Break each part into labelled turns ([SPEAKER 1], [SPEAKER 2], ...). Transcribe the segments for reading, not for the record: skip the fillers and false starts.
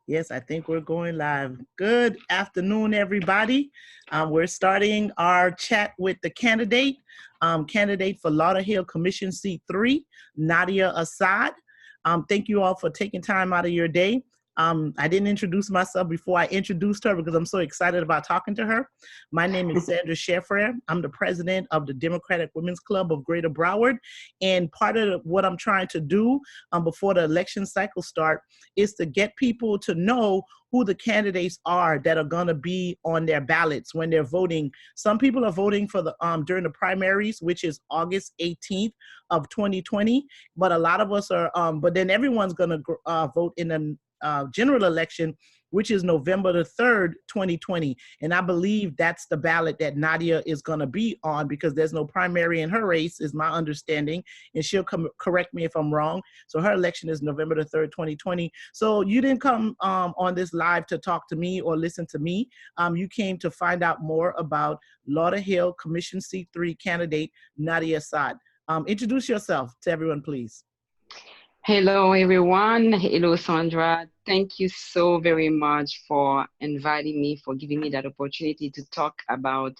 [SPEAKER 1] Yes, I think we're going live. Good afternoon, everybody. We're starting our chat with the candidate for Lauderhill Commission Seat 3, Nadia Assad. Thank you all for taking time out of your day. I didn't introduce myself before I introduced her because I'm so excited about talking to her. My name is Sandra Sheffer. I'm the president of the Democratic Women's Club of Greater Broward. And part of what I'm trying to do before the election cycle start is to get people to know who the candidates are that are going to be on their ballots when they're voting. Some people are voting for the during the primaries, which is August 18th of 2020, but a lot of us are, but then everyone's going to vote in the general election, which is November the 3rd, 2020. And I believe that's the ballot that Nadia is going to be on because there's no primary in her race, is my understanding. And she'll correct me if I'm wrong. So her election is November the 3rd, 2020. So you didn't come on this live to talk to me or listen to me. You came to find out more about Lauderhill Commission Seat 3 candidate Nadia Assad. Introduce yourself to everyone, please.
[SPEAKER 2] Hello, everyone. Hello, Sandra. Thank you so very much for inviting me, for giving me that opportunity to talk about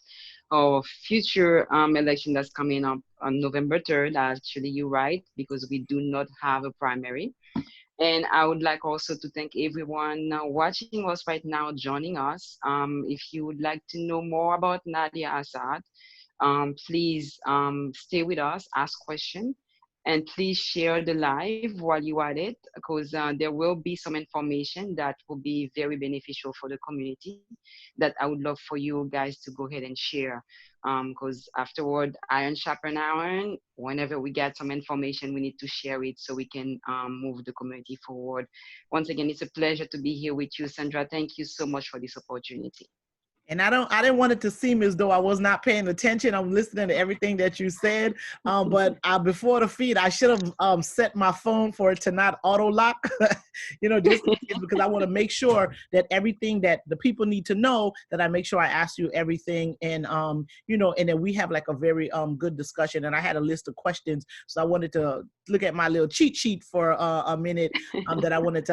[SPEAKER 2] our future election that's coming up on November 3rd. Actually, you're right, because we do not have a primary. And I would like also to thank everyone watching us right now, joining us. If you would like to know more about Nadia Assad, please stay with us, ask questions, and please share the live while you're at it, because there will be some information that will be very beneficial for the community that I would love for you guys to go ahead and share. Because afterward, iron sharpen iron. Whenever we get some information, we need to share it so we can move the community forward. Once again, it's a pleasure to be here with you, Sandra. Thank you so much for this opportunity.
[SPEAKER 1] And I didn't want it to seem as though I was not paying attention. I'm listening to everything that you said. But before the feed, I should have set my phone for it to not auto lock, just because I want to make sure that everything that the people need to know, that I make sure I ask you everything. And, and then we have like a very good discussion. And I had a list of questions. So I wanted to look at my little cheat sheet for a minute that I wanted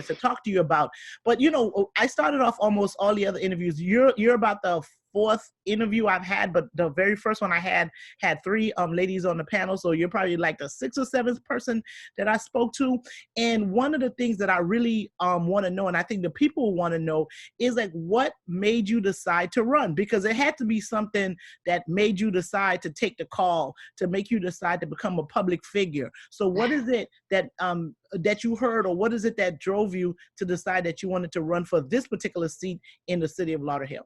[SPEAKER 1] to talk to you about. But, I started off almost all the other interviews. You're about the fourth interview I've had, but the very first one I had three ladies on the panel. So you're probably like the sixth or seventh person that I spoke to. And one of the things that I really want to know, and I think the people want to know, is like what made you decide to run? Because it had to be something that made you decide to take the call, to make you decide to become a public figure. So what is it that that you heard, or what is it that drove you to decide that you wanted to run for this particular seat in the city of Lauderhill?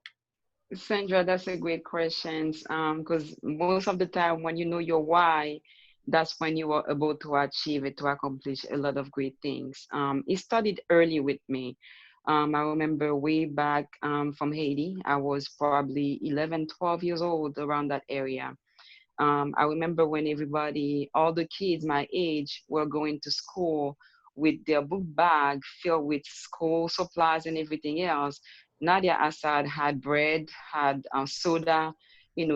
[SPEAKER 2] Sandra, that's a great question. Because most of the time, when you know your why, that's when you are able to achieve it, to accomplish a lot of great things. It started early with me. I remember way back from Haiti, I was probably 11, 12 years old, around that area. I remember when everybody, all the kids my age, were going to school with their book bag filled with school supplies and everything else. Nadia Assad had bread, had soda,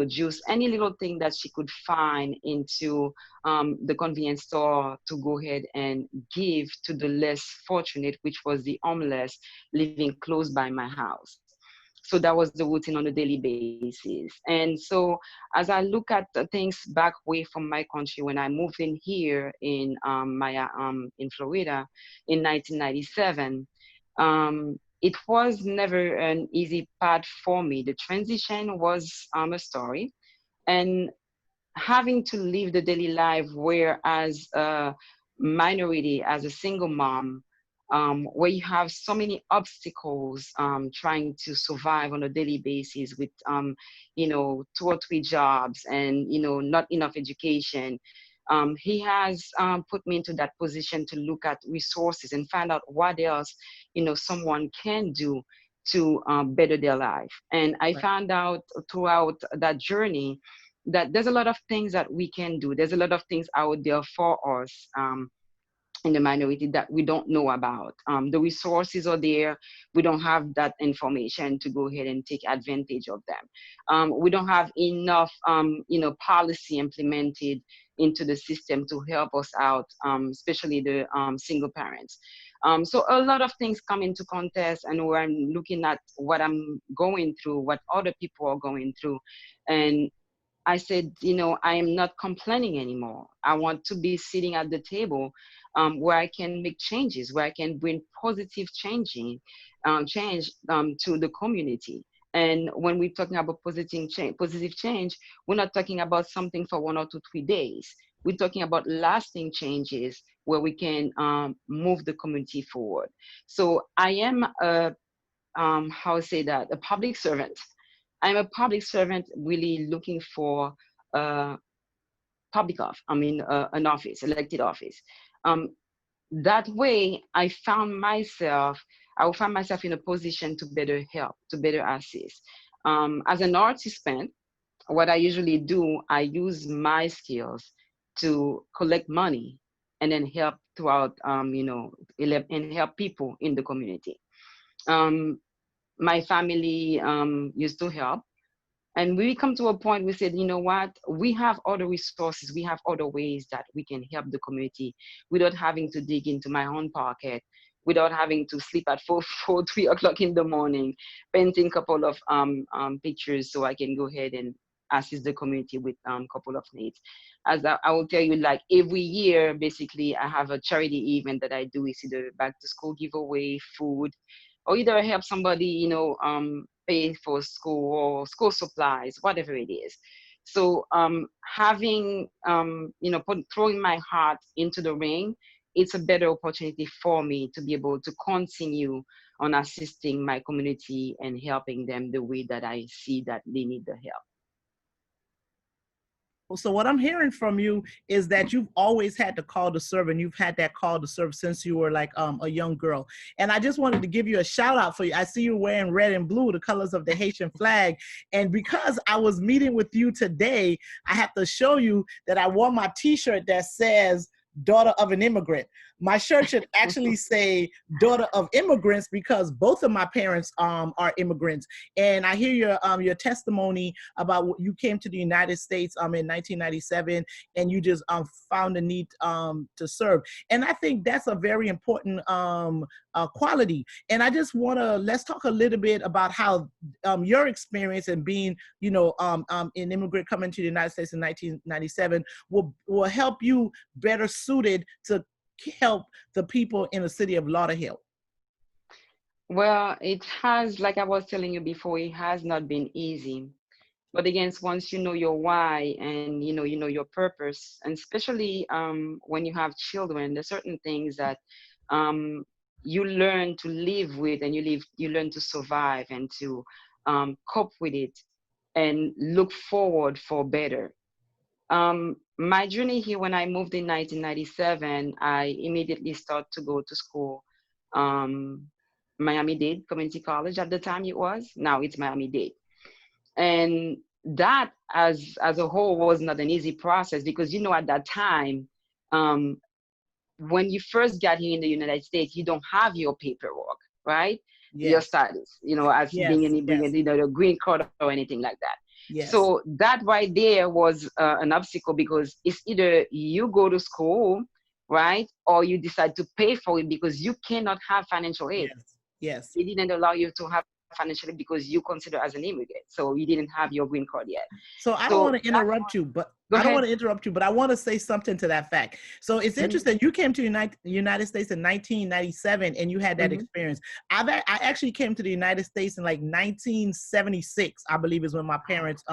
[SPEAKER 2] juice, any little thing that she could find into the convenience store to go ahead and give to the less fortunate, which was the homeless living close by my house. So that was the routine on a daily basis. And so as I look at things back way from my country, when I moved in here in Florida in 1997, it was never an easy path for me. The transition was a story, and having to live the daily life where as a minority, as a single mom, where you have so many obstacles trying to survive on a daily basis with, 2 or 3 jobs and, not enough education. He has put me into that position to look at resources and find out what else, someone can do to better their life. And I found out throughout that journey that there's a lot of things that we can do. There's a lot of things out there for us. In the minority that we don't know about. The resources are there. We don't have that information to go ahead and take advantage of them. We don't have enough, policy implemented into the system to help us out, especially the single parents. So a lot of things come into contest, and where I'm looking at what I'm going through, what other people are going through. And I said, I am not complaining anymore. I want to be sitting at the table where I can make changes, where I can bring positive change to the community. And when we're talking about positive change, we're not talking about something for 1 or 2, 3 days. We're talking about lasting changes where we can move the community forward. So I am how to say that, a public servant. I'm a public servant really looking for uh, an office, elected office. Um, that way, I will find myself in a position to better help, to better assist. As an participant, what I usually do, I use my skills to collect money and then help throughout, and help people in the community. Um, my family used to help. And we come to a point, we said, you know what, we have other resources, we have other ways that we can help the community without having to dig into my own pocket, without having to sleep at 3 o'clock in the morning, painting a couple of pictures so I can go ahead and assist the community with a couple of needs. As I will tell you, like every year, basically, I have a charity event that I do. It's either back to school giveaway, food, or either help somebody, pay for school or school supplies, whatever it is. So throwing my heart into the ring, it's a better opportunity for me to be able to continue on assisting my community and helping them the way that I see that they need the help.
[SPEAKER 1] So what I'm hearing from you is that you've always had the call to serve, and you've had that call to serve since you were like a young girl. And I just wanted to give you a shout out for you. I see you wearing red and blue, the colors of the Haitian flag. And because I was meeting with you today, I have to show you that I wore my t-shirt that says daughter of an immigrant. My shirt should actually say daughter of immigrants because both of my parents are immigrants. And I hear your testimony about what you came to the United States in 1997, and you just found the need to serve. And I think that's a very important quality. And I just let's talk a little bit about how your experience in being, an immigrant coming to the United States in 1997 will help you better suited to help the people in the city of Lauderhill.
[SPEAKER 2] Well, it has, like I was telling you before, it has not been easy. But again, once you know your why and you know your purpose, and especially when you have children, there's certain things that you learn to live with, and you learn to survive and to cope with it and look forward for better. My journey here, when I moved in 1997, I immediately started to go to school. Um, Miami-Dade Community College at the time it was. Now it's Miami-Dade. And that as a whole was not an easy process because, at that time, when you first got here in the United States, you don't have your paperwork, right?
[SPEAKER 1] Yes.
[SPEAKER 2] Your status, as being a green card or anything like that.
[SPEAKER 1] Yes.
[SPEAKER 2] So that right there was an obstacle because it's either you go to school, right, or you decide to pay for it because you cannot have financial aid.
[SPEAKER 1] Yes.
[SPEAKER 2] They didn't allow you to have financially because you consider as an immigrant, so you didn't have your green card yet.
[SPEAKER 1] So I don't want to interrupt you, but I want to say something to that fact. So it's interesting. You came to the United States in 1997 and you had that experience. I actually came to the United States in like 1976, I believe is when my parents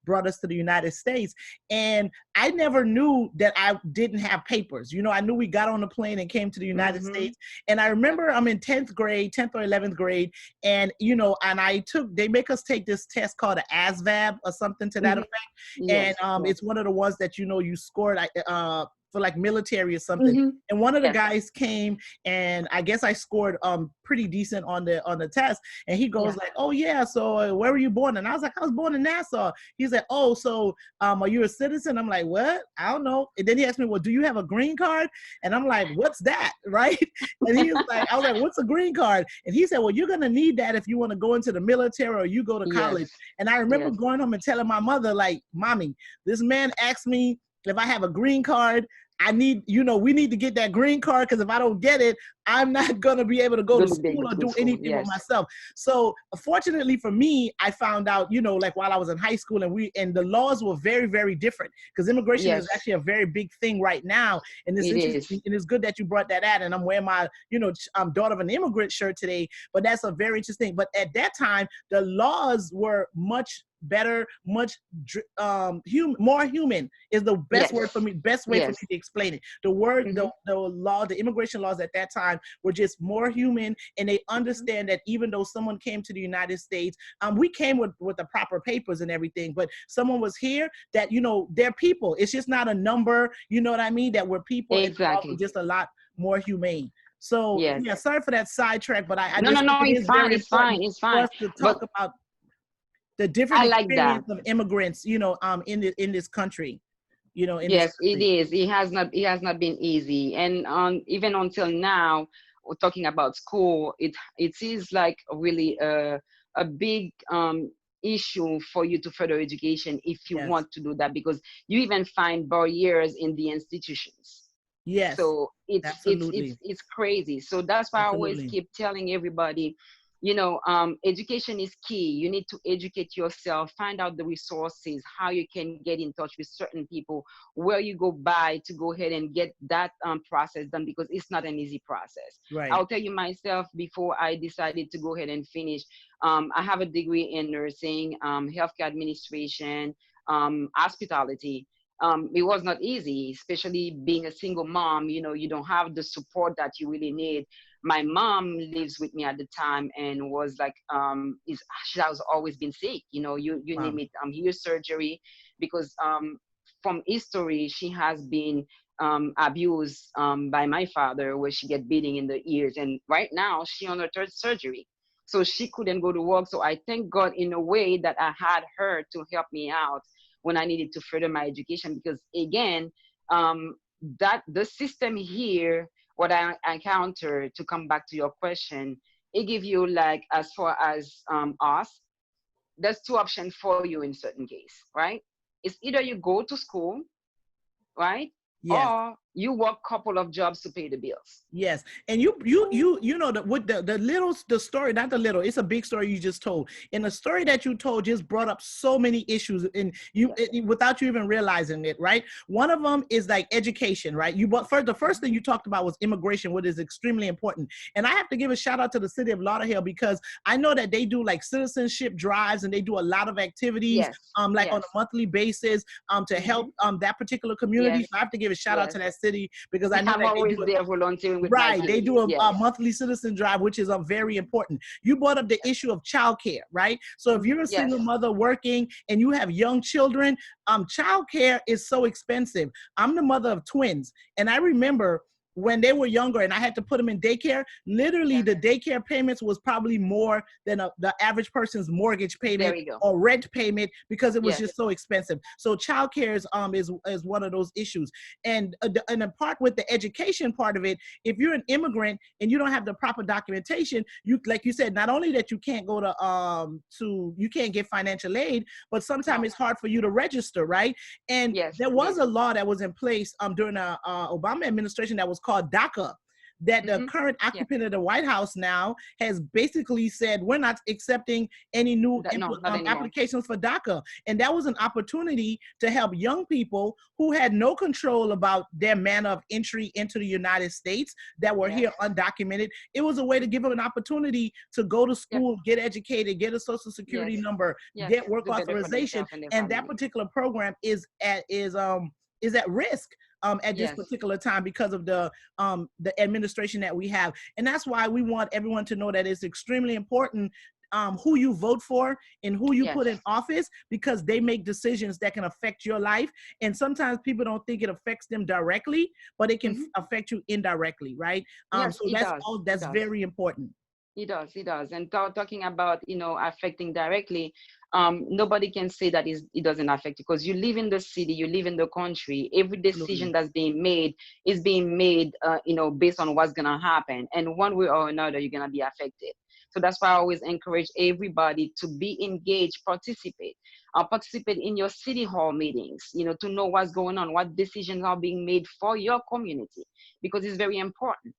[SPEAKER 1] brought us to the United States. And I never knew that I didn't have papers. I knew we got on the plane and came to the United States. And I remember I'm in 10th or 11th grade. And, they make us take this test called an ASVAB or something to that effect.
[SPEAKER 2] Yes,
[SPEAKER 1] And it's one of the ones that you scored for like military or something. And one of the guys came, and I guess I scored pretty decent on the test. And he goes like, "Oh yeah, so where were you born?" And I was like, "I was born in Nassau." He's like, "Oh, so are you a citizen?" I'm like, "What? I don't know." And then he asked me, "Well, do you have a green card?" And I'm like, "What's that?" Right? And he was like, I was like, "What's a green card?" And he said, "Well, you're gonna need that if you want to go into the military or you go to college." And I remember going home and telling my mother, like, "Mommy, this man asked me if I have a green card I need, we need to get that green card, because if I don't get it, I'm not going to be able to go to
[SPEAKER 2] Don't be
[SPEAKER 1] school
[SPEAKER 2] able
[SPEAKER 1] or
[SPEAKER 2] to go
[SPEAKER 1] do
[SPEAKER 2] to school.
[SPEAKER 1] anything with
[SPEAKER 2] Yes.
[SPEAKER 1] myself. So fortunately for me, I found out, like while I was in high school, and the laws were very, very different, because immigration is
[SPEAKER 2] Yes,
[SPEAKER 1] actually a very big thing right now. And it's
[SPEAKER 2] it
[SPEAKER 1] interesting,
[SPEAKER 2] is.
[SPEAKER 1] and it's good that you brought that out. And I'm wearing my, daughter of an immigrant shirt today, but that's a very interesting. But at that time, the laws were much better, much more human is the best word for
[SPEAKER 2] Yes.
[SPEAKER 1] me, best way for
[SPEAKER 2] Yes.
[SPEAKER 1] me to explain it. The word,
[SPEAKER 2] Mm-hmm.
[SPEAKER 1] the law, the immigration laws at that time were just more human, and they understand that even though someone came to the United States, we came with the proper papers and everything, but someone was here that, they're people. It's just not a number, you know what I mean? That we're people, and the laws were
[SPEAKER 2] Exactly.
[SPEAKER 1] just a lot more humane. So
[SPEAKER 2] Yes.
[SPEAKER 1] yeah, sorry for that sidetrack, but I
[SPEAKER 2] No, no,
[SPEAKER 1] just think
[SPEAKER 2] no,
[SPEAKER 1] it
[SPEAKER 2] it's
[SPEAKER 1] is
[SPEAKER 2] fine,
[SPEAKER 1] very
[SPEAKER 2] it's fine,
[SPEAKER 1] important
[SPEAKER 2] it's
[SPEAKER 1] for
[SPEAKER 2] fine.
[SPEAKER 1] us to
[SPEAKER 2] But
[SPEAKER 1] talk about the different
[SPEAKER 2] I like that.
[SPEAKER 1] experience of immigrants, in this country, in this
[SPEAKER 2] Yes, it
[SPEAKER 1] country.
[SPEAKER 2] is. It has not been easy. And even until now, we're talking about school, it is like really a big issue for you to further education if you
[SPEAKER 1] Yes,
[SPEAKER 2] want to do that, because you even find barriers in the institutions.
[SPEAKER 1] yes,
[SPEAKER 2] So
[SPEAKER 1] absolutely,
[SPEAKER 2] it's crazy. So that's why I always
[SPEAKER 1] absolutely.
[SPEAKER 2] keep telling everybody, education is key. You need to educate yourself, find out the resources, how you can get in touch with certain people, where you go by to go ahead and get that process done, because it's not an easy process.
[SPEAKER 1] Right.
[SPEAKER 2] I'll tell you myself, before I decided to go ahead and finish, I have a degree in nursing, healthcare administration, hospitality. It was not easy, especially being a single mom. You don't have the support that you really need. My mom lives with me at the time and was like, she has always been sick. You
[SPEAKER 1] Wow.
[SPEAKER 2] name it, ear surgery, because from history she has been abused by my father, where she get bleeding in the ears, and right now she on her third surgery, so she couldn't go to work. So I thank God in a way that I had her to help me out when I needed to further my education. Because again, that the system here, what I encounter, to come back to your question, it give you, like, as far as us, there's two options for you in certain case, right? It's either you go to school, right,
[SPEAKER 1] Yes.
[SPEAKER 2] or you work couple of jobs to pay the bills.
[SPEAKER 1] Yes, and you know that with the story, not the little, it's a big story you just told. And the story that you told just brought up so many issues, and
[SPEAKER 2] Yes.
[SPEAKER 1] without you even realizing it, right? One of them is like education, right? But first, the first thing you talked about was immigration, what is extremely important. And I have to give a shout out to the city of Lauderhill, because I know that they do like citizenship drives, and they do a lot of activities,
[SPEAKER 2] Yes.
[SPEAKER 1] like on a
[SPEAKER 2] Yes.
[SPEAKER 1] monthly basis, to help
[SPEAKER 2] Hmm.
[SPEAKER 1] that particular community.
[SPEAKER 2] Yes.
[SPEAKER 1] So I have to give a shout out to
[SPEAKER 2] Yes.
[SPEAKER 1] that city, because I know
[SPEAKER 2] I'm
[SPEAKER 1] that they
[SPEAKER 2] always
[SPEAKER 1] do it.
[SPEAKER 2] there volunteering with my
[SPEAKER 1] Right. They
[SPEAKER 2] kids.
[SPEAKER 1] do a
[SPEAKER 2] Yes.
[SPEAKER 1] monthly citizen drive, which is very important. You brought up the issue of childcare, right? So if
[SPEAKER 2] Hmm.
[SPEAKER 1] you're a
[SPEAKER 2] Yes.
[SPEAKER 1] single mother working and you have young children, childcare is so expensive. I'm the mother of twins, and I remember when they were younger and I had to put them in daycare, literally
[SPEAKER 2] Yes.
[SPEAKER 1] the daycare payments was probably more than the average person's mortgage
[SPEAKER 2] There
[SPEAKER 1] payment
[SPEAKER 2] we go.
[SPEAKER 1] or rent payment, because it was
[SPEAKER 2] Yes.
[SPEAKER 1] just so expensive. So childcare is one of those issues. And a part with the education part of it, if you're an immigrant and you don't have the proper documentation, you, like you said, not only that you can't go to you can't get financial aid, but sometimes
[SPEAKER 2] No.
[SPEAKER 1] it's hard for you to register, right? And
[SPEAKER 2] Yes,
[SPEAKER 1] there
[SPEAKER 2] it
[SPEAKER 1] was
[SPEAKER 2] is.
[SPEAKER 1] a law that was in place during the Obama administration that was called DACA, that the
[SPEAKER 2] Hmm.
[SPEAKER 1] current
[SPEAKER 2] Yeah.
[SPEAKER 1] occupant of the White House now has basically said we're not accepting any new
[SPEAKER 2] That, no, not anymore.
[SPEAKER 1] applications for DACA. And that was an opportunity to help young people who had no control about their manner of entry into the United States, that were
[SPEAKER 2] Yes.
[SPEAKER 1] here undocumented. It was a way to give them an opportunity to go to
[SPEAKER 2] Yep.
[SPEAKER 1] school, get educated, get a social security
[SPEAKER 2] Yes.
[SPEAKER 1] number,
[SPEAKER 2] Yes.
[SPEAKER 1] get work
[SPEAKER 2] Do better for
[SPEAKER 1] authorization.
[SPEAKER 2] themselves and their
[SPEAKER 1] And that
[SPEAKER 2] family.
[SPEAKER 1] particular program is at risk at this
[SPEAKER 2] Yes.
[SPEAKER 1] particular time because of the administration that we have. And that's why we want everyone to know that it's extremely important who you vote for and who you put in
[SPEAKER 2] Yes.
[SPEAKER 1] office, because they make decisions that can affect your life. And sometimes people don't think it affects them directly, but it can
[SPEAKER 2] Hmm.
[SPEAKER 1] affect you indirectly, right?
[SPEAKER 2] Yes,
[SPEAKER 1] So
[SPEAKER 2] it does. It
[SPEAKER 1] that's
[SPEAKER 2] does.
[SPEAKER 1] very important.
[SPEAKER 2] It does. It does. And talking about, affecting directly, nobody can say that it doesn't affect you, because you live in the city, you live in the country. Every decision
[SPEAKER 1] Absolutely.
[SPEAKER 2] that's being made is being made, based on what's gonna happen, and one way or another, you're gonna be affected. So that's why I always encourage everybody to be engaged, participate. participate in your city hall meetings, to know what's going on, what decisions are being made for your community, because it's very important.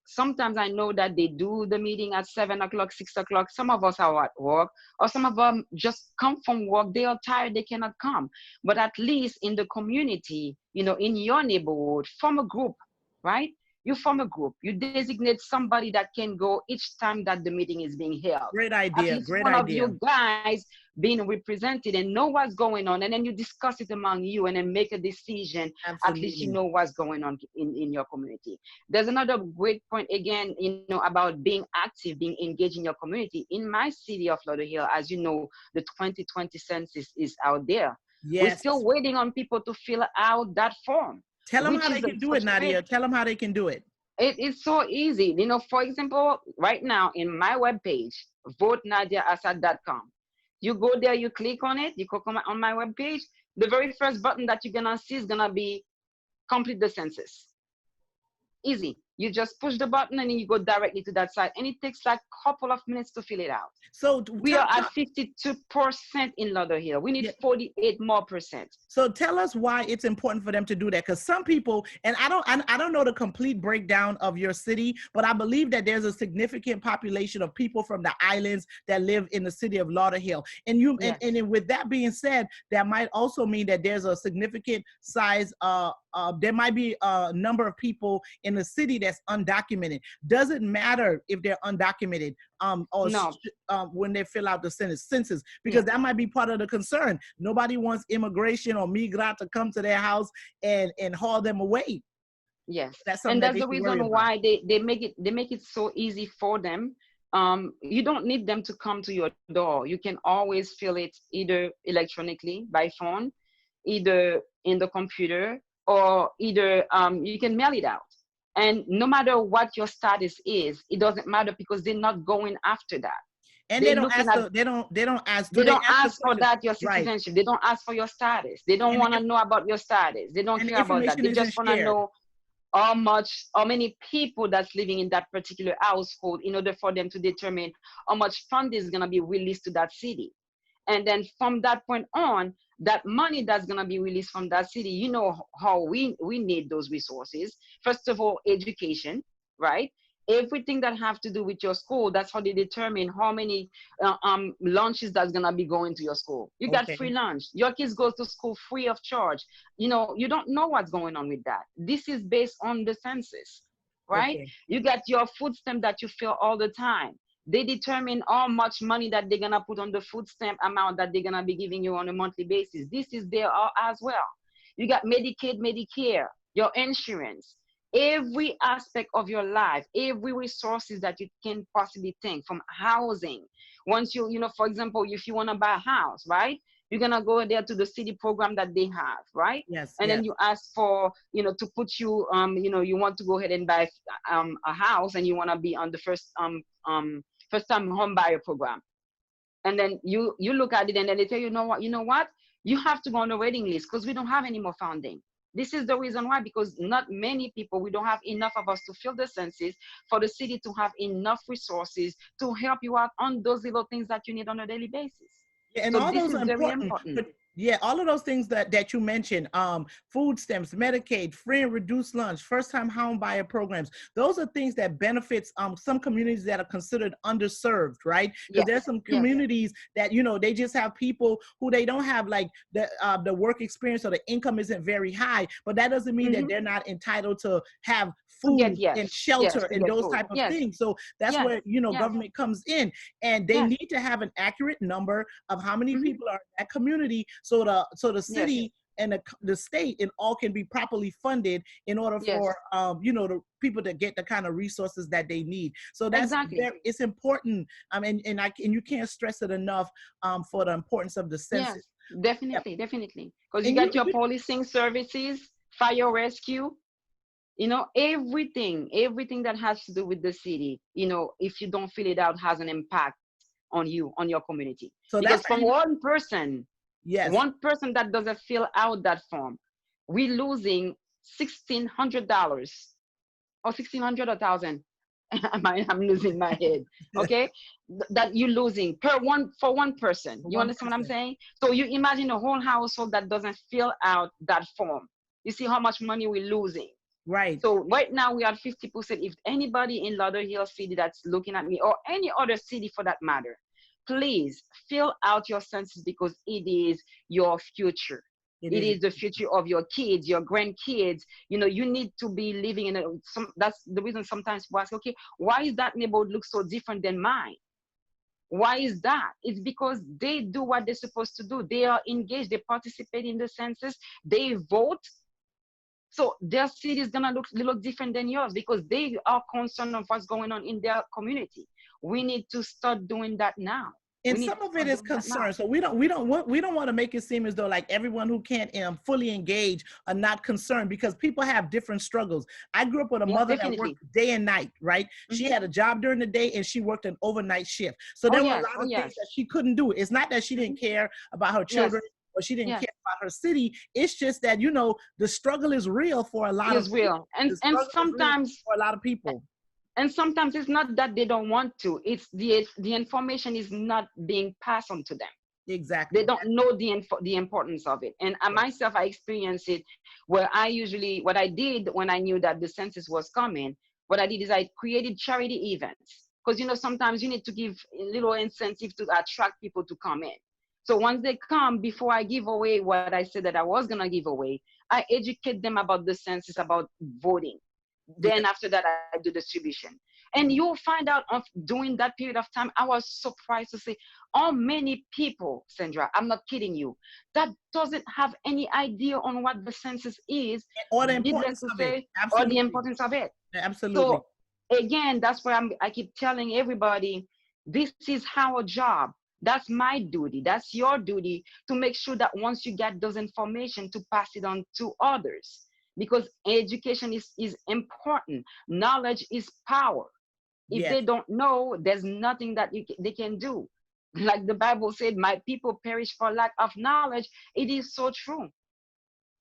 [SPEAKER 2] Sometimes I know that they do the meeting at 7 o'clock, 6 o'clock. Some of us are at work, or some of them just come from work. They are tired, they cannot come. But at least in the community, in your neighborhood, form a group, right? You form a group, you designate somebody that can go each time that the meeting is being held.
[SPEAKER 1] Great
[SPEAKER 2] At
[SPEAKER 1] idea.
[SPEAKER 2] least
[SPEAKER 1] Great
[SPEAKER 2] one of
[SPEAKER 1] idea.
[SPEAKER 2] you guys being represented and know what's going on, and then you discuss it among you and then make a decision. At least you
[SPEAKER 1] Absolutely.
[SPEAKER 2] know what's going on in your community. There's another great point again, about being active, being engaged in your community. In my city of Lauderhill, as you know, the 2020 census is out there. We're
[SPEAKER 1] Yes.
[SPEAKER 2] still waiting on people to fill out that form,
[SPEAKER 1] Tell them
[SPEAKER 2] which
[SPEAKER 1] how
[SPEAKER 2] is
[SPEAKER 1] they can do it,
[SPEAKER 2] frustrating.
[SPEAKER 1] Nadia. Tell them how they can do it.
[SPEAKER 2] It is so easy. For example, right now in my webpage, votenadiaassad.com. You go there, you click on it, you click on my webpage. The very first button that you're gonna see is gonna be complete the census. Easy. You just push the button and then you go directly to that site, and it takes like a couple of minutes to fill it out.
[SPEAKER 1] So
[SPEAKER 2] We are at 52% in Lauderhill. We need 48 more percent.
[SPEAKER 1] So tell us why it's important for them to do that, because some people, and I don't know the complete breakdown of your city, but I believe that there's a significant population of people from the islands that live in the city of Lauderhill. And
[SPEAKER 2] Yes.
[SPEAKER 1] and with that being said, that might also mean that there's a significant size. There might be a number of people in the city that's undocumented. Does it matter if they're undocumented? Or
[SPEAKER 2] No.
[SPEAKER 1] when they fill out the census, because that might be part of the concern. Nobody wants immigration or migrant to come to their house and haul them away.
[SPEAKER 2] Yes,
[SPEAKER 1] That's something
[SPEAKER 2] and
[SPEAKER 1] that
[SPEAKER 2] that's
[SPEAKER 1] they
[SPEAKER 2] the
[SPEAKER 1] should worry
[SPEAKER 2] reason
[SPEAKER 1] about.
[SPEAKER 2] why they make it so easy for them. You don't need them to come to your door. You can always fill it either electronically by phone, either in the computer, or either you can mail it out. And no matter what your status is, it doesn't matter, because they're not going after that.
[SPEAKER 1] And
[SPEAKER 2] They're
[SPEAKER 1] they don't
[SPEAKER 2] looking
[SPEAKER 1] ask
[SPEAKER 2] at,
[SPEAKER 1] they don't ask.
[SPEAKER 2] they
[SPEAKER 1] Do they
[SPEAKER 2] don't
[SPEAKER 1] ask the
[SPEAKER 2] ask for
[SPEAKER 1] question?
[SPEAKER 2] that, your
[SPEAKER 1] Right.
[SPEAKER 2] citizenship. They don't ask for your status. They don't
[SPEAKER 1] And
[SPEAKER 2] want to know about your status. They don't
[SPEAKER 1] the
[SPEAKER 2] care about that.
[SPEAKER 1] information
[SPEAKER 2] They
[SPEAKER 1] isn't
[SPEAKER 2] just want to
[SPEAKER 1] shared.
[SPEAKER 2] know how many people that's living in that particular household, in order for them to determine how much fund is going to be released to that city. And then from that point on, that money that's going to be released from that city, how we need those resources. First of all, education, right? Everything that have to do with your school, that's how they determine how many lunches that's going to be going to your school. You got free lunch. Your kids go to school free of charge. You don't know what's going on with that. This is based on the census, right?
[SPEAKER 1] Okay.
[SPEAKER 2] You got your food stamp that you fill all the time. They determine how much money that they're going to put on the food stamp amount that they're going to be giving you on a monthly basis. This is there as well. You got Medicaid, Medicare, your insurance, every aspect of your life, every resources that you can possibly think, from housing. Once for example, if you want to buy a house, right? You're going to go there to the city program that they have, right?
[SPEAKER 1] Yes.
[SPEAKER 2] And then you ask for, to put you, you want to go ahead and buy a house, and you want to be on the first time home buyer program. And then you look at it, and then they tell you, you know what? You have to go on the waiting list, because we don't have any more funding. This is the reason why, because not many people, we don't have enough of us to fill the census, for the city to have enough resources to help you out on those little things that you need on a daily basis.
[SPEAKER 1] Yeah, and
[SPEAKER 2] So
[SPEAKER 1] all
[SPEAKER 2] this
[SPEAKER 1] those
[SPEAKER 2] is
[SPEAKER 1] are
[SPEAKER 2] very
[SPEAKER 1] important.
[SPEAKER 2] important.
[SPEAKER 1] But yeah, all of those things that you mentioned, food stamps, Medicaid, free and reduced lunch, first-time home buyer programs, those are things that benefits some communities that are considered underserved, right? Because there's some communities that, they just have people who they don't have like the work experience, or the income isn't very high, but that doesn't mean that they're not entitled to have food and shelter and those type of things. So that's where, government comes in, and they need to have an accurate number of how many people are in that community, so the city and the state and all can be properly funded in order for the people to get the kind of resources that they need. So that's it's important. And you can't stress it enough for the importance of the census.
[SPEAKER 2] Yes, definitely, definitely. Because you got your policing services, fire rescue, everything that has to do with the city, if you don't fill it out, has an impact on you, on your community. So because from one person that doesn't fill out that form, we're losing $1,600 or $1,600 or $1,000 I'm losing my head. Okay, that you're losing for one person. You
[SPEAKER 1] One
[SPEAKER 2] understand what I'm
[SPEAKER 1] person.
[SPEAKER 2] saying? So you imagine a whole household that doesn't fill out that form. You see how much money we're losing.
[SPEAKER 1] Right.
[SPEAKER 2] So right now we are 50%. If anybody in Lauderhill City that's looking at me, or any other city for that matter, please fill out your census, because it is your future.
[SPEAKER 1] It
[SPEAKER 2] It
[SPEAKER 1] is.
[SPEAKER 2] is the future of your kids, your grandkids. You know, you need to be living in that's the reason sometimes we ask, okay, why is that neighborhood look so different than mine? Why is that? It's because they do what they're supposed to do. They are engaged, they participate in the census, they vote. So their city is gonna look different than yours, because they are concerned of what's going on in their community. We need to start doing that now. We
[SPEAKER 1] And
[SPEAKER 2] need
[SPEAKER 1] some
[SPEAKER 2] to
[SPEAKER 1] of it
[SPEAKER 2] start
[SPEAKER 1] is
[SPEAKER 2] doing that now.
[SPEAKER 1] concern. So we don't want to make it seem as though like everyone who can't fully engage are not concerned, because people have different struggles. I grew up with a
[SPEAKER 2] Yeah,
[SPEAKER 1] mother that worked
[SPEAKER 2] definitely.
[SPEAKER 1] day and night, right? She
[SPEAKER 2] Hmm.
[SPEAKER 1] had a job during the day and she worked an overnight shift. So
[SPEAKER 2] Oh
[SPEAKER 1] there were a
[SPEAKER 2] yes,
[SPEAKER 1] lot
[SPEAKER 2] oh
[SPEAKER 1] of things
[SPEAKER 2] yes.
[SPEAKER 1] that she couldn't do. It's not that she
[SPEAKER 2] Hmm.
[SPEAKER 1] didn't care about her
[SPEAKER 2] Yes,
[SPEAKER 1] children or she didn't
[SPEAKER 2] yes.
[SPEAKER 1] care about her city. It's just that, the struggle is real for a lot of
[SPEAKER 2] Is
[SPEAKER 1] people.
[SPEAKER 2] real.
[SPEAKER 1] The
[SPEAKER 2] And
[SPEAKER 1] struggle is real
[SPEAKER 2] sometimes,
[SPEAKER 1] for a lot of people.
[SPEAKER 2] it's not that they don't want to. It's the information is not being passed on to them. They
[SPEAKER 1] Exactly.
[SPEAKER 2] don't know the importance of it. And
[SPEAKER 1] Yeah.
[SPEAKER 2] myself, I experienced it, where what I did when I knew that the census was coming, what I did is I created charity events, because sometimes you need to give a little incentive to attract people to come in. So once they come, before I give away what I said that I was going to give away, I educate them about the census, about voting.
[SPEAKER 1] Yeah.
[SPEAKER 2] Then after that, I do distribution. And you'll find out during that period of time, I was surprised to see how many people, Sandra, I'm not kidding you, that doesn't have any idea on what the census is,
[SPEAKER 1] Or the
[SPEAKER 2] needless
[SPEAKER 1] importance
[SPEAKER 2] to
[SPEAKER 1] of it.
[SPEAKER 2] say, or the
[SPEAKER 1] Absolutely.
[SPEAKER 2] importance of it.
[SPEAKER 1] Absolutely.
[SPEAKER 2] So again, that's where I keep telling everybody, this is our job. That's my duty. That's your duty, to make sure that once you get those information, to pass it on to others. Because education is important. Knowledge is power. If
[SPEAKER 1] Yes.
[SPEAKER 2] they don't know, there's nothing that they can do. Like the Bible said, my people perish for lack of knowledge. It is so true.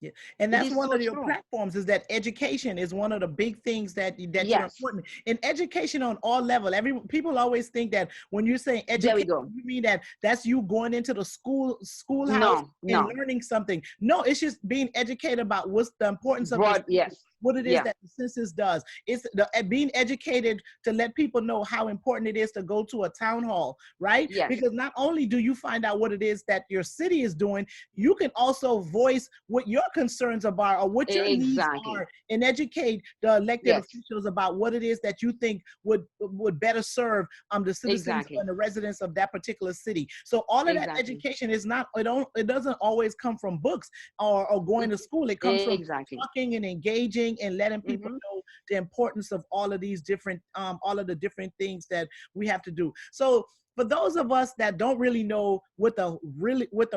[SPEAKER 1] Yeah. And
[SPEAKER 2] It
[SPEAKER 1] that's
[SPEAKER 2] is
[SPEAKER 1] one
[SPEAKER 2] so
[SPEAKER 1] of your
[SPEAKER 2] true.
[SPEAKER 1] platforms, is that education is one of the big things that you're
[SPEAKER 2] Yes,
[SPEAKER 1] important in. Education on all level. People always think that when you say
[SPEAKER 2] there we
[SPEAKER 1] education,
[SPEAKER 2] go.
[SPEAKER 1] you mean that's you going into the schoolhouse
[SPEAKER 2] No,
[SPEAKER 1] and
[SPEAKER 2] no.
[SPEAKER 1] learning something. No, it's just being educated about what's the importance of the
[SPEAKER 2] Broad,
[SPEAKER 1] census,
[SPEAKER 2] yes.
[SPEAKER 1] what it is
[SPEAKER 2] Yeah,
[SPEAKER 1] that the census does. It's being educated to let people know how important it is to go to a town hall, right?
[SPEAKER 2] yes.
[SPEAKER 1] Because not only do you find out what it is that your city is doing, you can also voice what your concerns are or what your needs
[SPEAKER 2] Exactly.
[SPEAKER 1] are, and educate the elected
[SPEAKER 2] Yes,
[SPEAKER 1] officials about what it is that you think would better serve the citizens
[SPEAKER 2] exactly.
[SPEAKER 1] and the residents of that particular city. So all of that
[SPEAKER 2] Exactly.
[SPEAKER 1] education is not, it doesn't always come from books or going to
[SPEAKER 2] Mhm.
[SPEAKER 1] school. It comes from
[SPEAKER 2] Exactly.
[SPEAKER 1] talking and engaging and letting people
[SPEAKER 2] Hmm.
[SPEAKER 1] know the importance of all of the different things that we have to do. So for those of us that don't really know what the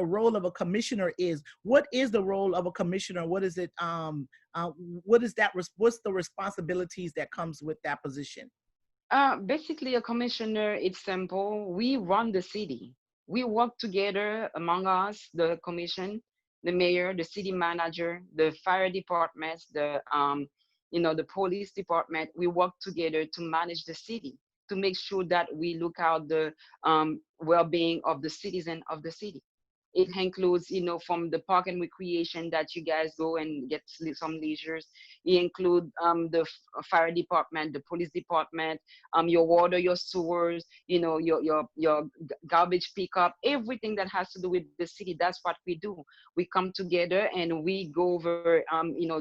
[SPEAKER 1] role of a commissioner is, what is the role of a commissioner? What is it? What is that? What's the responsibilities that comes with that position?
[SPEAKER 2] Basically, a commissioner, it's simple. We run the city. We work together among us, the commission, the mayor, the city manager, the fire departments, the police department. We work together to manage the city, to make sure that we look out the well-being of the citizen of the city. It includes, from the park and recreation that you guys go and get some leisures. It include the fire department, the police department, your water, your sewers, your garbage pickup, everything that has to do with the city. That's what we do. We come together and we go over,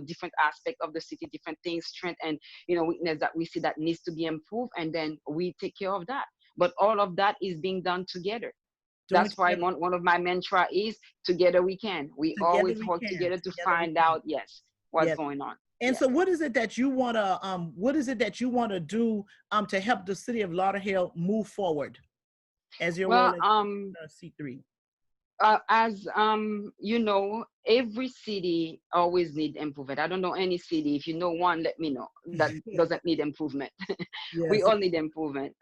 [SPEAKER 2] different aspects of the city, different things, strength and weakness that we see that needs to be improved, and then we take care of that. But all of that is being done together.
[SPEAKER 1] Doing
[SPEAKER 2] That's why
[SPEAKER 1] together,
[SPEAKER 2] one of my mantra is together we can. We
[SPEAKER 1] together
[SPEAKER 2] always
[SPEAKER 1] we
[SPEAKER 2] work
[SPEAKER 1] can.
[SPEAKER 2] together to
[SPEAKER 1] Together we
[SPEAKER 2] find
[SPEAKER 1] can.
[SPEAKER 2] out, yes, what's
[SPEAKER 1] Yes.
[SPEAKER 2] going on.
[SPEAKER 1] And
[SPEAKER 2] Yes.
[SPEAKER 1] so what is it that you want to do to help the city of Lauderhill move forward as your role
[SPEAKER 2] Well,
[SPEAKER 1] as C3?
[SPEAKER 2] as every city always need improvement. I don't know any city. If you know one, let me know that doesn't need improvement. We
[SPEAKER 1] Yes.
[SPEAKER 2] all need improvement.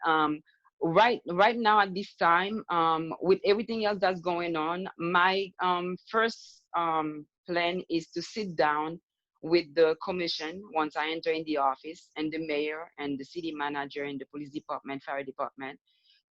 [SPEAKER 2] Right now at this time, with everything else that's going on, my first plan is to sit down with the commission once I enter in the office, and the mayor and the city manager and the police department, fire department,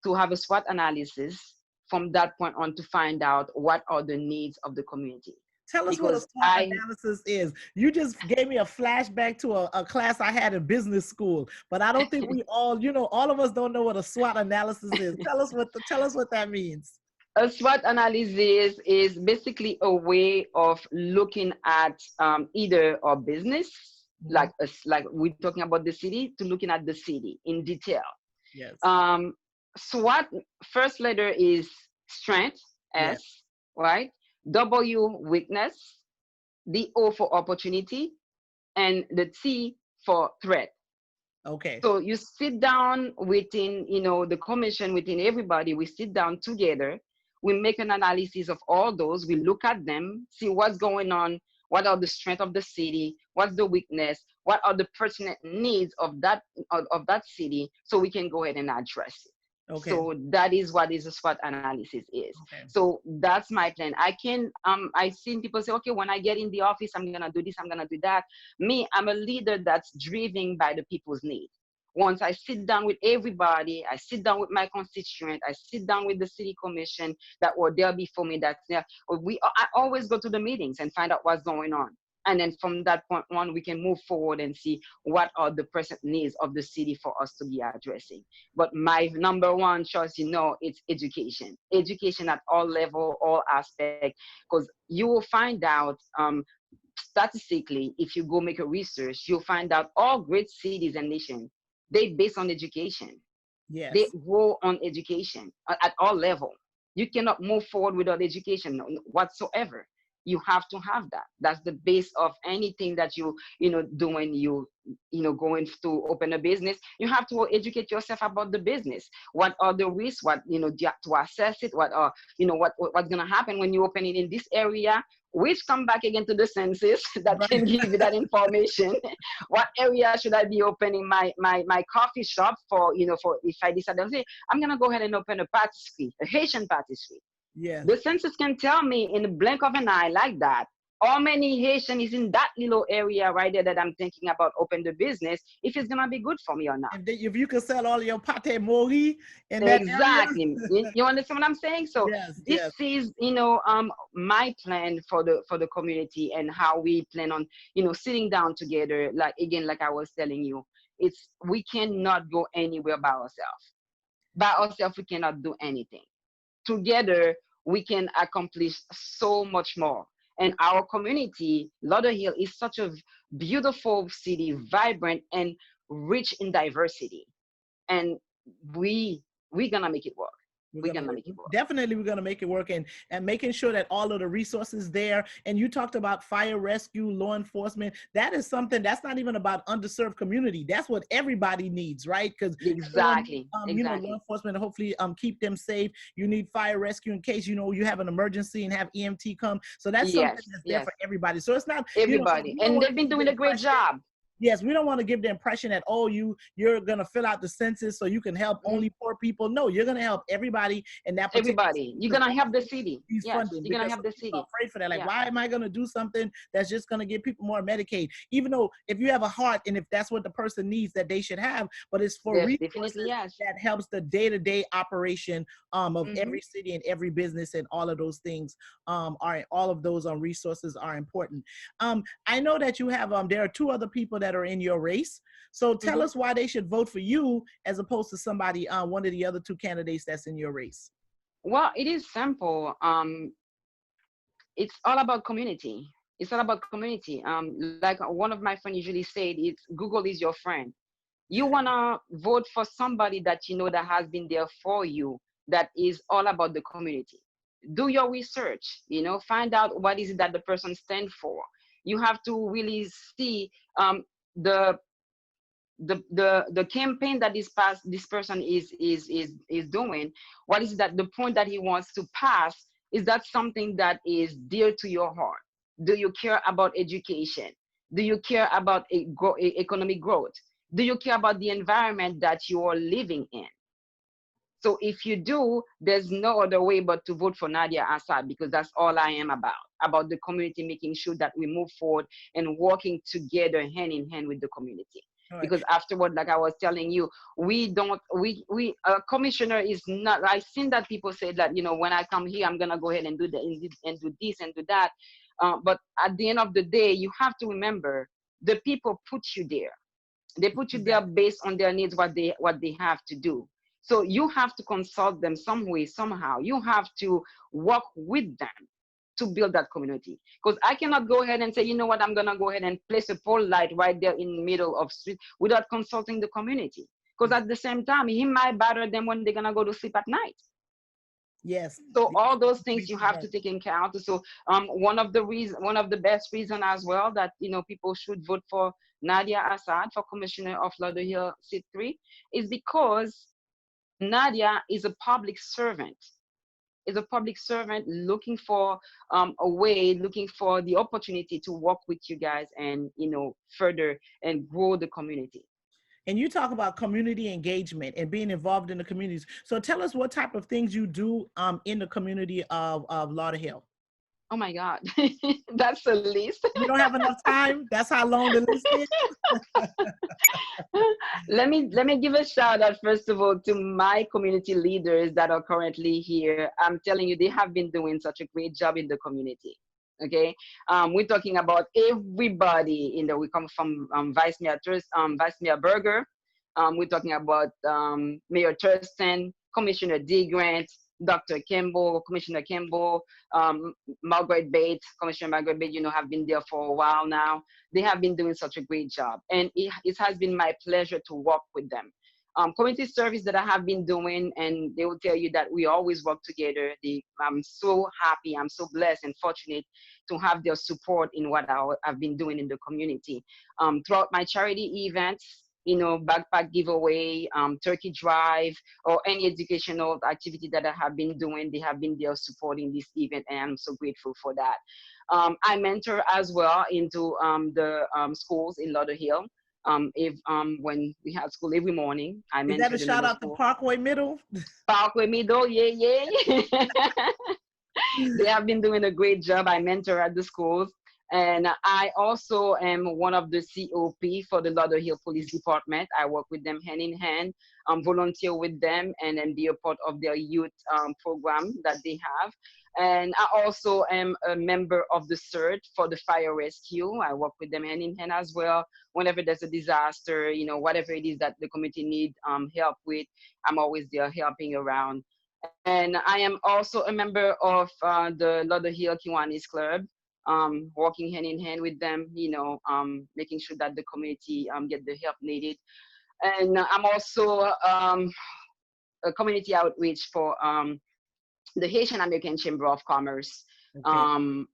[SPEAKER 2] to have a SWOT analysis from that point on to find out what are the needs of the community.
[SPEAKER 1] Tell us what a
[SPEAKER 2] Because
[SPEAKER 1] SWOT analysis is. You just gave me a flashback to a class I had in business school, but I don't think we all, all of us don't know what a SWOT analysis is. Tell us what that means.
[SPEAKER 2] A SWOT analysis is basically a way of looking at either a business, like we're talking about the city, to looking at the city in detail.
[SPEAKER 1] Yes.
[SPEAKER 2] SWOT, first letter is strength, S,
[SPEAKER 1] yes.
[SPEAKER 2] right? W, weakness, the O for opportunity, and the T for threat.
[SPEAKER 1] Okay.
[SPEAKER 2] So you sit down within, the commission, within everybody, we sit down together, we make an analysis of all those, we look at them, see what's going on, what are the strengths of the city, what's the weakness, what are the pertinent needs of that city, so we can go ahead and address it.
[SPEAKER 1] Okay.
[SPEAKER 2] So that is what is a SWOT analysis is.
[SPEAKER 1] Okay.
[SPEAKER 2] So that's my plan. I've seen people say, okay, when I get in the office, I'm gonna do this, I'm gonna do that. Me, I'm a leader that's driven by the people's needs. Once I sit down with everybody, I sit down with my constituent, I sit down with the city commission that were there before me, that's there. I always go to the meetings and find out what's going on. And then from that point on, we can move forward and see what are the present needs of the city for us to be addressing. But my number one choice, it's education. Education at all level, all aspects, because you will find out statistically, if you go make a research, you'll find out all great cities and nations, they based on education.
[SPEAKER 1] Yes.
[SPEAKER 2] They grow on education at all level. You cannot move forward without education whatsoever. You have to have that. That's the base of anything that doing. Going to open a business, you have to educate yourself about the business. What are the risks? What to assess it? What are what's gonna happen when you open it in this area? Which come back again to the census that can give you that information. What area should I be opening my coffee shop for? For if I decide to say I'm gonna go ahead and open a patisserie, a Haitian patisserie.
[SPEAKER 1] Yeah.
[SPEAKER 2] The census can tell me in the blink of an eye like that how many Haitian is in that little area right there that I'm thinking about open the business, if it's gonna be good for me or not.
[SPEAKER 1] And if you can sell all your pate mori in that
[SPEAKER 2] exactly.
[SPEAKER 1] area.
[SPEAKER 2] You understand what I'm saying? So
[SPEAKER 1] yes,
[SPEAKER 2] this is my plan for the community, and how we plan on sitting down together. Like I was telling you, we cannot go anywhere by ourselves. By ourselves we cannot do anything. Together we can accomplish so much more. And our community, Lauderhill, is such a beautiful city, vibrant and rich in diversity. And we're gonna make it work. We're gonna make it work.
[SPEAKER 1] Definitely, we're gonna make it work, and making sure that all of the resources there. And you talked about fire rescue, law enforcement. That is something that's not even about underserved community. That's what everybody needs, right? Because
[SPEAKER 2] exactly,
[SPEAKER 1] law enforcement, hopefully keep them safe. You need fire rescue in case you have an emergency and have EMT come. So that's something that's there for everybody. So it's not
[SPEAKER 2] everybody, and they've been doing a great job.
[SPEAKER 1] Yes, we don't want to give the impression that, you're going to fill out the census so you can help only poor people. No, you're going to help everybody in that particular
[SPEAKER 2] everybody. You're going to help the city.
[SPEAKER 1] Yes,
[SPEAKER 2] you're going to help the city.
[SPEAKER 1] Afraid for that. Like, why am I going to do something that's just going to give people more Medicaid? Even though if you have a heart and if that's what the person needs, that they should have, but it's for resources that helps the day-to-day operation of every city and every business, and all of those things all of those resources are important. I know that you have there are two other people that are in your race. So tell us why they should vote for you as opposed to somebody, one of the other two candidates that's in your race.
[SPEAKER 2] Well, it is simple. It's all about community. It's all about community. Like one of my friends usually said, it's Google is your friend. You wanna vote for somebody that that has been there for you, that is all about the community. Do your research, find out what is it that the person stands for. You have to really see the campaign that this person is doing. What is that the point that he wants to pass? Is that something that is dear to your heart? Do you care about education? Do you care about economic growth? Do you care about the environment that you are living in? So if you do, there's no other way but to vote for Nadia Assad, because that's all I am about the community, making sure that we move forward and working together hand in hand with the community.
[SPEAKER 1] All right.
[SPEAKER 2] Because afterward, like I was telling you, we don't, we commissioner is not, I've seen that people say that, when I come here, I'm going to go ahead and do that and do this and do that. But at the end of the day, you have to remember the people put you there. They put you there based on their needs, what they have to do. So you have to consult them some way, somehow. You have to work with them to build that community. Because I cannot go ahead and say, you know what, I'm gonna go ahead and place a pole light right there in the middle of street without consulting the community. Because at the same time, he might bother them when they're gonna go to sleep at night.
[SPEAKER 1] Yes.
[SPEAKER 2] So all those things you have to take into account. So one of the best reason as well that people should vote for Nadia Assad for Commissioner of Lauderhill Seat 3 is because Nadia is a public servant. Is a public servant looking for a way, looking for the opportunity to work with you guys and further and grow the community.
[SPEAKER 1] And you talk about community engagement and being involved in the communities. So tell us what type of things you do in the community of Lauderhill.
[SPEAKER 2] Oh my God, that's a list.
[SPEAKER 1] We don't have enough time. That's how long the list is.
[SPEAKER 2] Let me give a shout out first of all to my community leaders that are currently here. I'm telling you, they have been doing such a great job in the community. Okay, we're talking about everybody in there. We come from Vice Mayor Berger. We're talking about Mayor Thurston, Commissioner D. Grant, Dr. Kimball, Commissioner Kimball, Margaret Bates, Commissioner Margaret Bates, have been there for a while now. They have been doing such a great job. And it has been my pleasure to work with them. Community service that I have been doing, and they will tell you that we always work together. I'm so happy, I'm so blessed and fortunate to have their support in what I've been doing in the community. Throughout my charity events, backpack giveaway, turkey drive, or any educational activity that I have been doing, they have been there supporting this event, and I'm so grateful for that. I mentor as well into the schools in Lauderhill. When we have school every morning, I mentor.
[SPEAKER 1] Is that a shout out to Parkway Middle?
[SPEAKER 2] Parkway Middle, yeah. They have been doing a great job. I mentor at the schools. And I also am one of the COP for the Lauderhill Police Department. I work with them hand in hand, volunteer with them, and then be a part of their youth program that they have. And I also am a member of the CERT for the fire rescue. I work with them hand in hand as well. Whenever there's a disaster, whatever it is that the community needs help with, I'm always there helping around. And I am also a member of the Lauderhill Kiwanis Club. Working hand in hand with them, making sure that the community get the help needed. And I'm also a community outreach for the Haitian American Chamber of Commerce. Okay.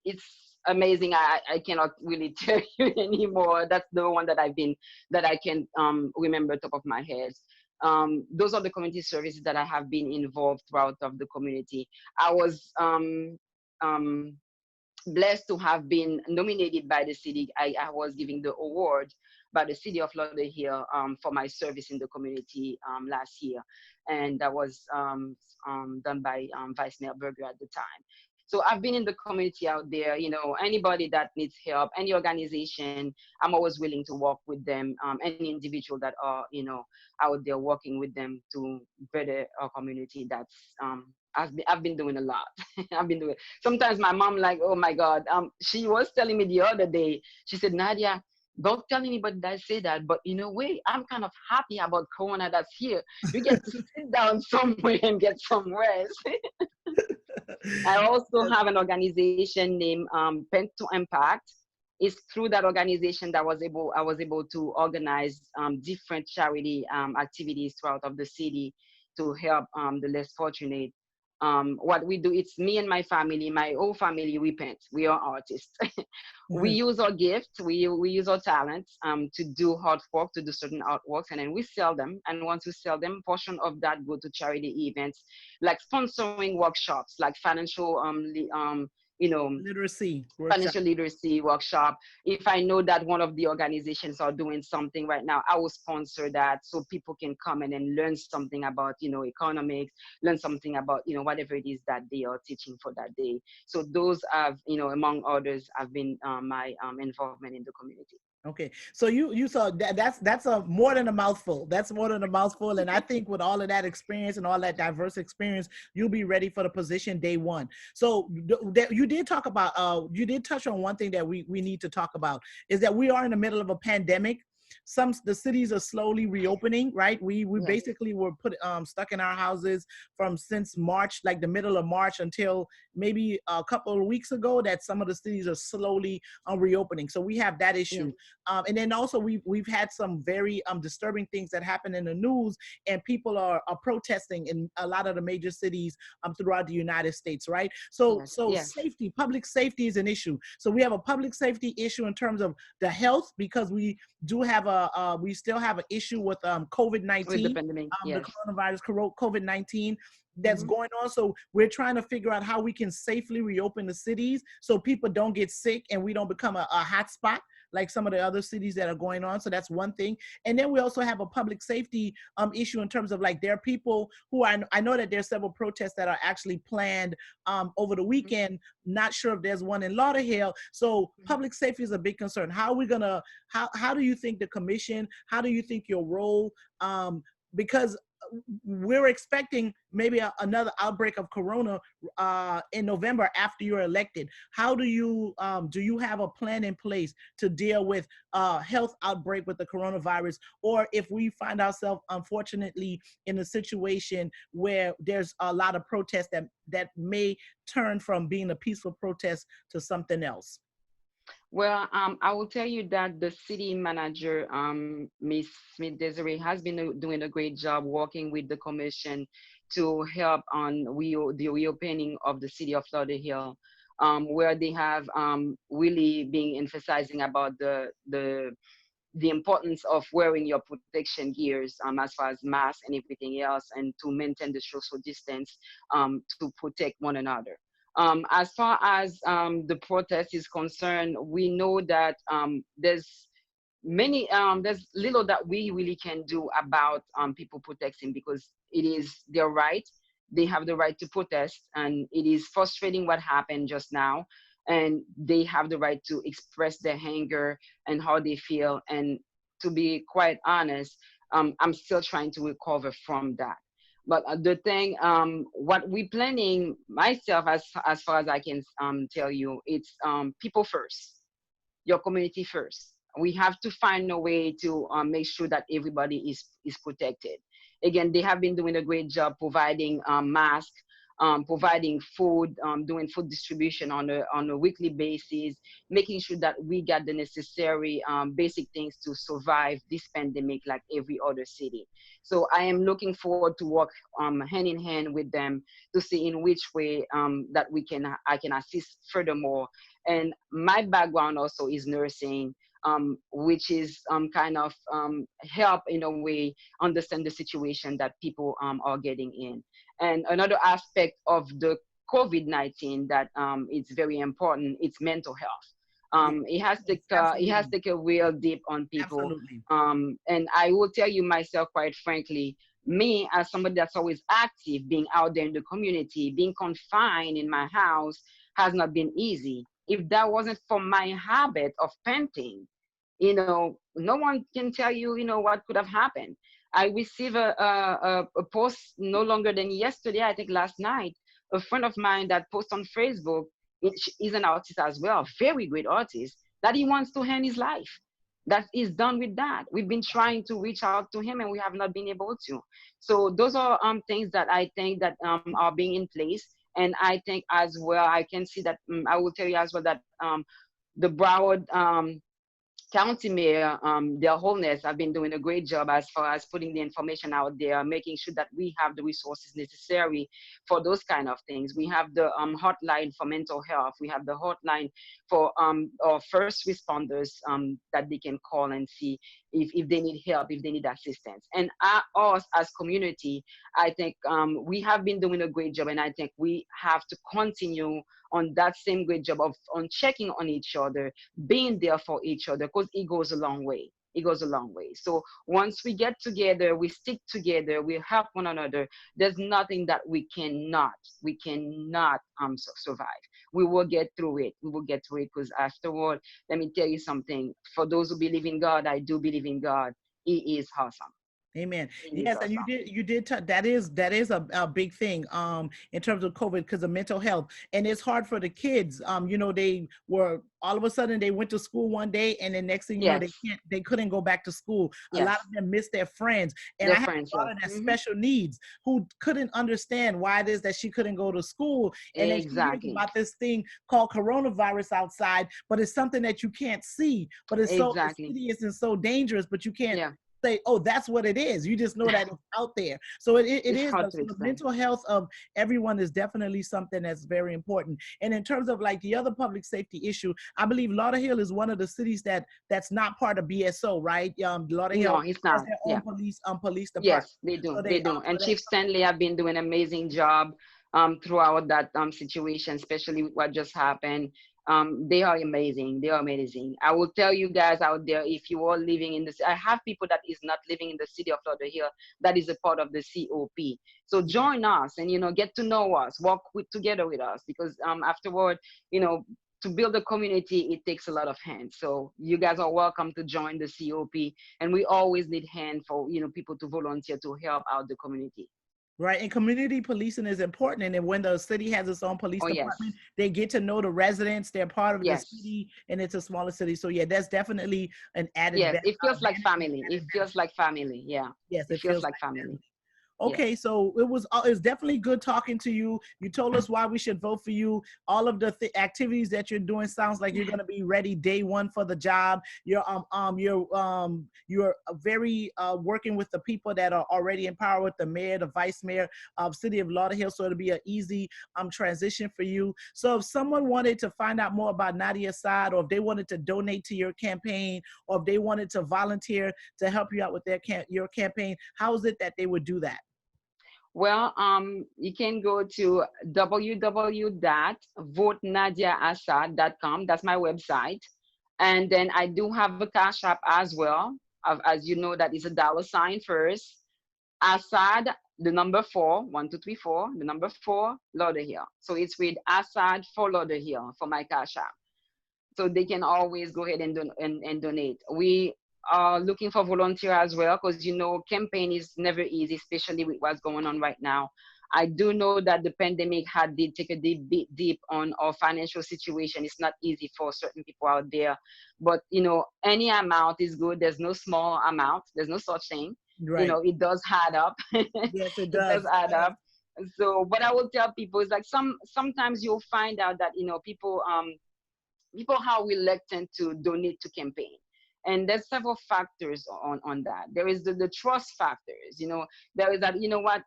[SPEAKER 2] It's amazing. I cannot really tell you anymore. That's the one that I can remember top of my head. Those are the community services that I have been involved throughout of the community. I was blessed to have been nominated by the city. I was giving the award by the city of Lauderhill for my service in the community last year. And that was done by Vice Mayor Berger at the time. So I've been in the community out there, anybody that needs help, any organization, I'm always willing to work with them, any individual that are, out there working with them to better our community. That's, I've been doing a lot. I've been doing, sometimes my mom like, oh my God, she was telling me the other day, she said, Nadia, don't tell anybody that I say that, but in a way, I'm kind of happy about Corona that's here. You get to sit down somewhere and get some rest. I also have an organization named Pen to Impact. It's through that organization that I was able to organize different charity activities throughout of the city to help the less fortunate. What we do, it's me and my family, my whole family, we paint. We are artists. We use our gifts, we use our talents to do artwork, to do certain artworks, and then we sell them. And once we sell them, portion of that go to charity events, like sponsoring workshops, like financial
[SPEAKER 1] Literacy workshop.
[SPEAKER 2] financial literacy workshop. If I know that one of the organizations are doing something right now, I will sponsor that so people can come in and learn something about, economics, learn something about, whatever it is that they are teaching for that day. So those have, among others, have been my involvement in the community.
[SPEAKER 1] Okay, so you saw that's a more than a mouthful. That's more than a mouthful, and I think with all of that experience and all that diverse experience, you'll be ready for the position day one. So you did talk about you did touch on one thing that we need to talk about is that we are in the middle of a pandemic. The cities are slowly reopening, right? We
[SPEAKER 2] Yes,
[SPEAKER 1] basically were put stuck in our houses from since March, like the middle of March, until maybe a couple of weeks ago. That some of the cities are slowly reopening. So we have that
[SPEAKER 2] yes,
[SPEAKER 1] issue. And then also we've had some very disturbing things that happen in the news, and people are protesting in a lot of the major cities throughout the United States, right?
[SPEAKER 2] yes,
[SPEAKER 1] So
[SPEAKER 2] yes.
[SPEAKER 1] safety, public safety is an issue. So we have a public safety issue in terms of the health, because we do have we still have an issue with
[SPEAKER 2] With the
[SPEAKER 1] COVID-19,
[SPEAKER 2] pandemic,
[SPEAKER 1] the
[SPEAKER 2] yes.
[SPEAKER 1] coronavirus, COVID-19 that's
[SPEAKER 2] Hmm.
[SPEAKER 1] going on. So we're trying to figure out how we can safely reopen the cities so people don't get sick and we don't become a hot spot like some of the other cities that are going on. So that's one thing. And then we also have a public safety issue in terms of, like, there are people who I know that there's several protests that are actually planned over the
[SPEAKER 2] Hmm.
[SPEAKER 1] weekend. Not sure if there's one in Lauderhill. So
[SPEAKER 2] Hmm.
[SPEAKER 1] public safety is a big concern. How are we gonna how do you think the commission, how do you think your role, because we're expecting maybe another outbreak of corona in November after you're elected. How do you have a plan in place to deal with health outbreak with the coronavirus, or if we find ourselves unfortunately in a situation where there's a lot of protests that may turn from being a peaceful protest to something else?
[SPEAKER 2] Well, I will tell you that the city manager, Miss Smith Desiree, has been doing a great job working with the commission to help on the reopening of the city of Lauderhill, where they have really been emphasizing about the importance of wearing your protection gears, as far as masks and everything else, and to maintain the social distance, to protect one another. As far as the protest is concerned, we know that there's little that we really can do about people protesting, because it is their right. They have the right to protest, and it is frustrating what happened just now, and they have the right to express their anger and how they feel. And to be quite honest, I'm still trying to recover from that. But the thing, what we planning, myself, as far as I can tell you, it's people first, your community first. We have to find a way to make sure that everybody is protected. Again, they have been doing a great job providing masks, providing food, doing food distribution on a weekly basis, making sure that we got the necessary basic things to survive this pandemic like every other city. So I am looking forward to work hand in hand with them to see in which way that I can assist furthermore. And my background also is nursing, which is kind of help in a way understand the situation that people are getting in. And another aspect of the COVID-19 that is very important, it's mental health.
[SPEAKER 1] Yes, yes,
[SPEAKER 2] It has
[SPEAKER 1] absolutely,
[SPEAKER 2] take a real dip on people.
[SPEAKER 1] absolutely.
[SPEAKER 2] And I will tell you myself, quite frankly, me as somebody that's always active, being out there in the community, being confined in my house has not been easy. If that wasn't for my habit of painting, no one can tell you, what could have happened. I received a post no longer than yesterday, I think last night, a friend of mine that posts on Facebook. Is an artist as well, very great artist, that he wants to end his life. That is done with that. We've been trying to reach out to him and we have not been able to. So those are things that I think that are being in place. And I think as well, I can see that I will tell you as well that the Broward County Mayor, their wholeness, have been doing a great job as far as putting the information out there, making sure that we have the resources necessary for those kind of things. We have the hotline for mental health. We have the hotline for our first responders that they can call and see if they need help, if they need assistance. And us as community, I think we have been doing a great job, and I think we have to continue on that same great job of on checking on each other, being there for each other, because it goes a long way. It goes a long way. So once we get together, we stick together, we help one another. There's nothing that we cannot survive. We will get through it. We will get through it, because afterward, let me tell you something. For those who believe in God, I do believe in God. He is awesome.
[SPEAKER 1] Amen.
[SPEAKER 2] He is
[SPEAKER 1] Yes, and
[SPEAKER 2] awesome.
[SPEAKER 1] you did that is a big thing in terms of COVID because of mental health. And it's hard for the kids. They were all of a sudden they went to school one day and then next thing you know
[SPEAKER 2] Yes.
[SPEAKER 1] they couldn't go back to school. A lot
[SPEAKER 2] Yes.
[SPEAKER 1] of them missed their friends. And I
[SPEAKER 2] Their
[SPEAKER 1] have
[SPEAKER 2] friends.
[SPEAKER 1] a
[SPEAKER 2] Yes.
[SPEAKER 1] daughter that special needs who couldn't understand why it is that she couldn't go to school. And then she hears
[SPEAKER 2] Exactly.
[SPEAKER 1] about this thing called coronavirus outside, but it's something that you can't see, but it's so
[SPEAKER 2] Exactly.
[SPEAKER 1] insidious and so dangerous, but you can't
[SPEAKER 2] Yeah.
[SPEAKER 1] say, oh, that's what it is. You just know that it's out there. So it
[SPEAKER 2] It's
[SPEAKER 1] is.
[SPEAKER 2] hard to
[SPEAKER 1] So the
[SPEAKER 2] explain.
[SPEAKER 1] mental health of everyone is definitely something that's very important. And in terms of like the other public safety issue, I believe Lauderhill is one of the cities that's not part of BSO, right? Lauderhill
[SPEAKER 2] No, it's
[SPEAKER 1] has
[SPEAKER 2] not.
[SPEAKER 1] their own
[SPEAKER 2] Yeah.
[SPEAKER 1] police department.
[SPEAKER 2] Yes, they
[SPEAKER 1] So
[SPEAKER 2] do.
[SPEAKER 1] they
[SPEAKER 2] They do.
[SPEAKER 1] so
[SPEAKER 2] And Chief
[SPEAKER 1] that's
[SPEAKER 2] Stanley have been doing an amazing job throughout that situation, especially with what just happened. They are amazing. They are amazing. I will tell you guys out there, if you are living in this, I have people that is not living in the city of Lauderhill that is a part of the COP. So
[SPEAKER 1] yeah.
[SPEAKER 2] join us and get to know us, together with us, because afterward, you know, to build a community, it takes a lot of hands. So you guys are welcome to join the COP, and we always need hand for people to volunteer to help out the community.
[SPEAKER 1] Right. And community policing is important. And then when the city has its own police
[SPEAKER 2] Oh yes.
[SPEAKER 1] department, they get to know the residents. They're part of the
[SPEAKER 2] Yes.
[SPEAKER 1] city and it's a smaller city. So yeah, that's definitely an added
[SPEAKER 2] Yes, it feels like
[SPEAKER 1] advantage and
[SPEAKER 2] family. It
[SPEAKER 1] added
[SPEAKER 2] feels
[SPEAKER 1] benefit.
[SPEAKER 2] like family. Yeah.
[SPEAKER 1] Yes,
[SPEAKER 2] It
[SPEAKER 1] it
[SPEAKER 2] feels
[SPEAKER 1] feels
[SPEAKER 2] like
[SPEAKER 1] like
[SPEAKER 2] family.
[SPEAKER 1] family.
[SPEAKER 2] Yes.
[SPEAKER 1] Okay, so it was definitely good talking to you. You told us why we should vote for you. All of the activities that you're doing sounds like you're going to be ready day one for the job. You're very working with the people that are already in power with the mayor, the vice mayor of City of Lauderhill. So it'll be an easy transition for you. So if someone wanted to find out more about Nadia Assad, or if they wanted to donate to your campaign, or if they wanted to volunteer to help you out with your campaign, how is it that they would do that?
[SPEAKER 2] Well, you can go to www.votenadiaassad.com. That's my website. And then I do have a Cash App as well. As you know, that is a $ first. Assad, the number 4, 1, 2, 3, 4, the number 4, Lauderhill. So it's with Assad for Lauderhill for my Cash App. So they can always go ahead and donate. We are looking for volunteer as well, because campaign is never easy, especially with what's going on right now. I do know that the pandemic did take a deep on our financial situation. It's not easy for certain people out there, but any amount is good. There's no small amount. There's no such thing.
[SPEAKER 1] Right.
[SPEAKER 2] It does add up.
[SPEAKER 1] Yes, it
[SPEAKER 2] It does
[SPEAKER 1] does.
[SPEAKER 2] add up. So what I will tell people is like sometimes you'll find out that people are reluctant to donate to campaign, and there's several factors on that. There is the trust factors. There is that, what,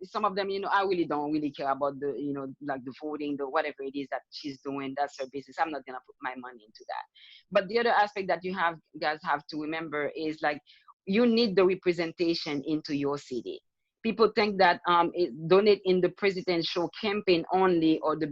[SPEAKER 2] some of them, I really don't really care about the, like the voting, the whatever it is that she's doing. That's her business. I'm not gonna put my money into that. But the other aspect that you guys have to remember is like, you need the representation into your city. People think that donate in the presidential campaign only, or the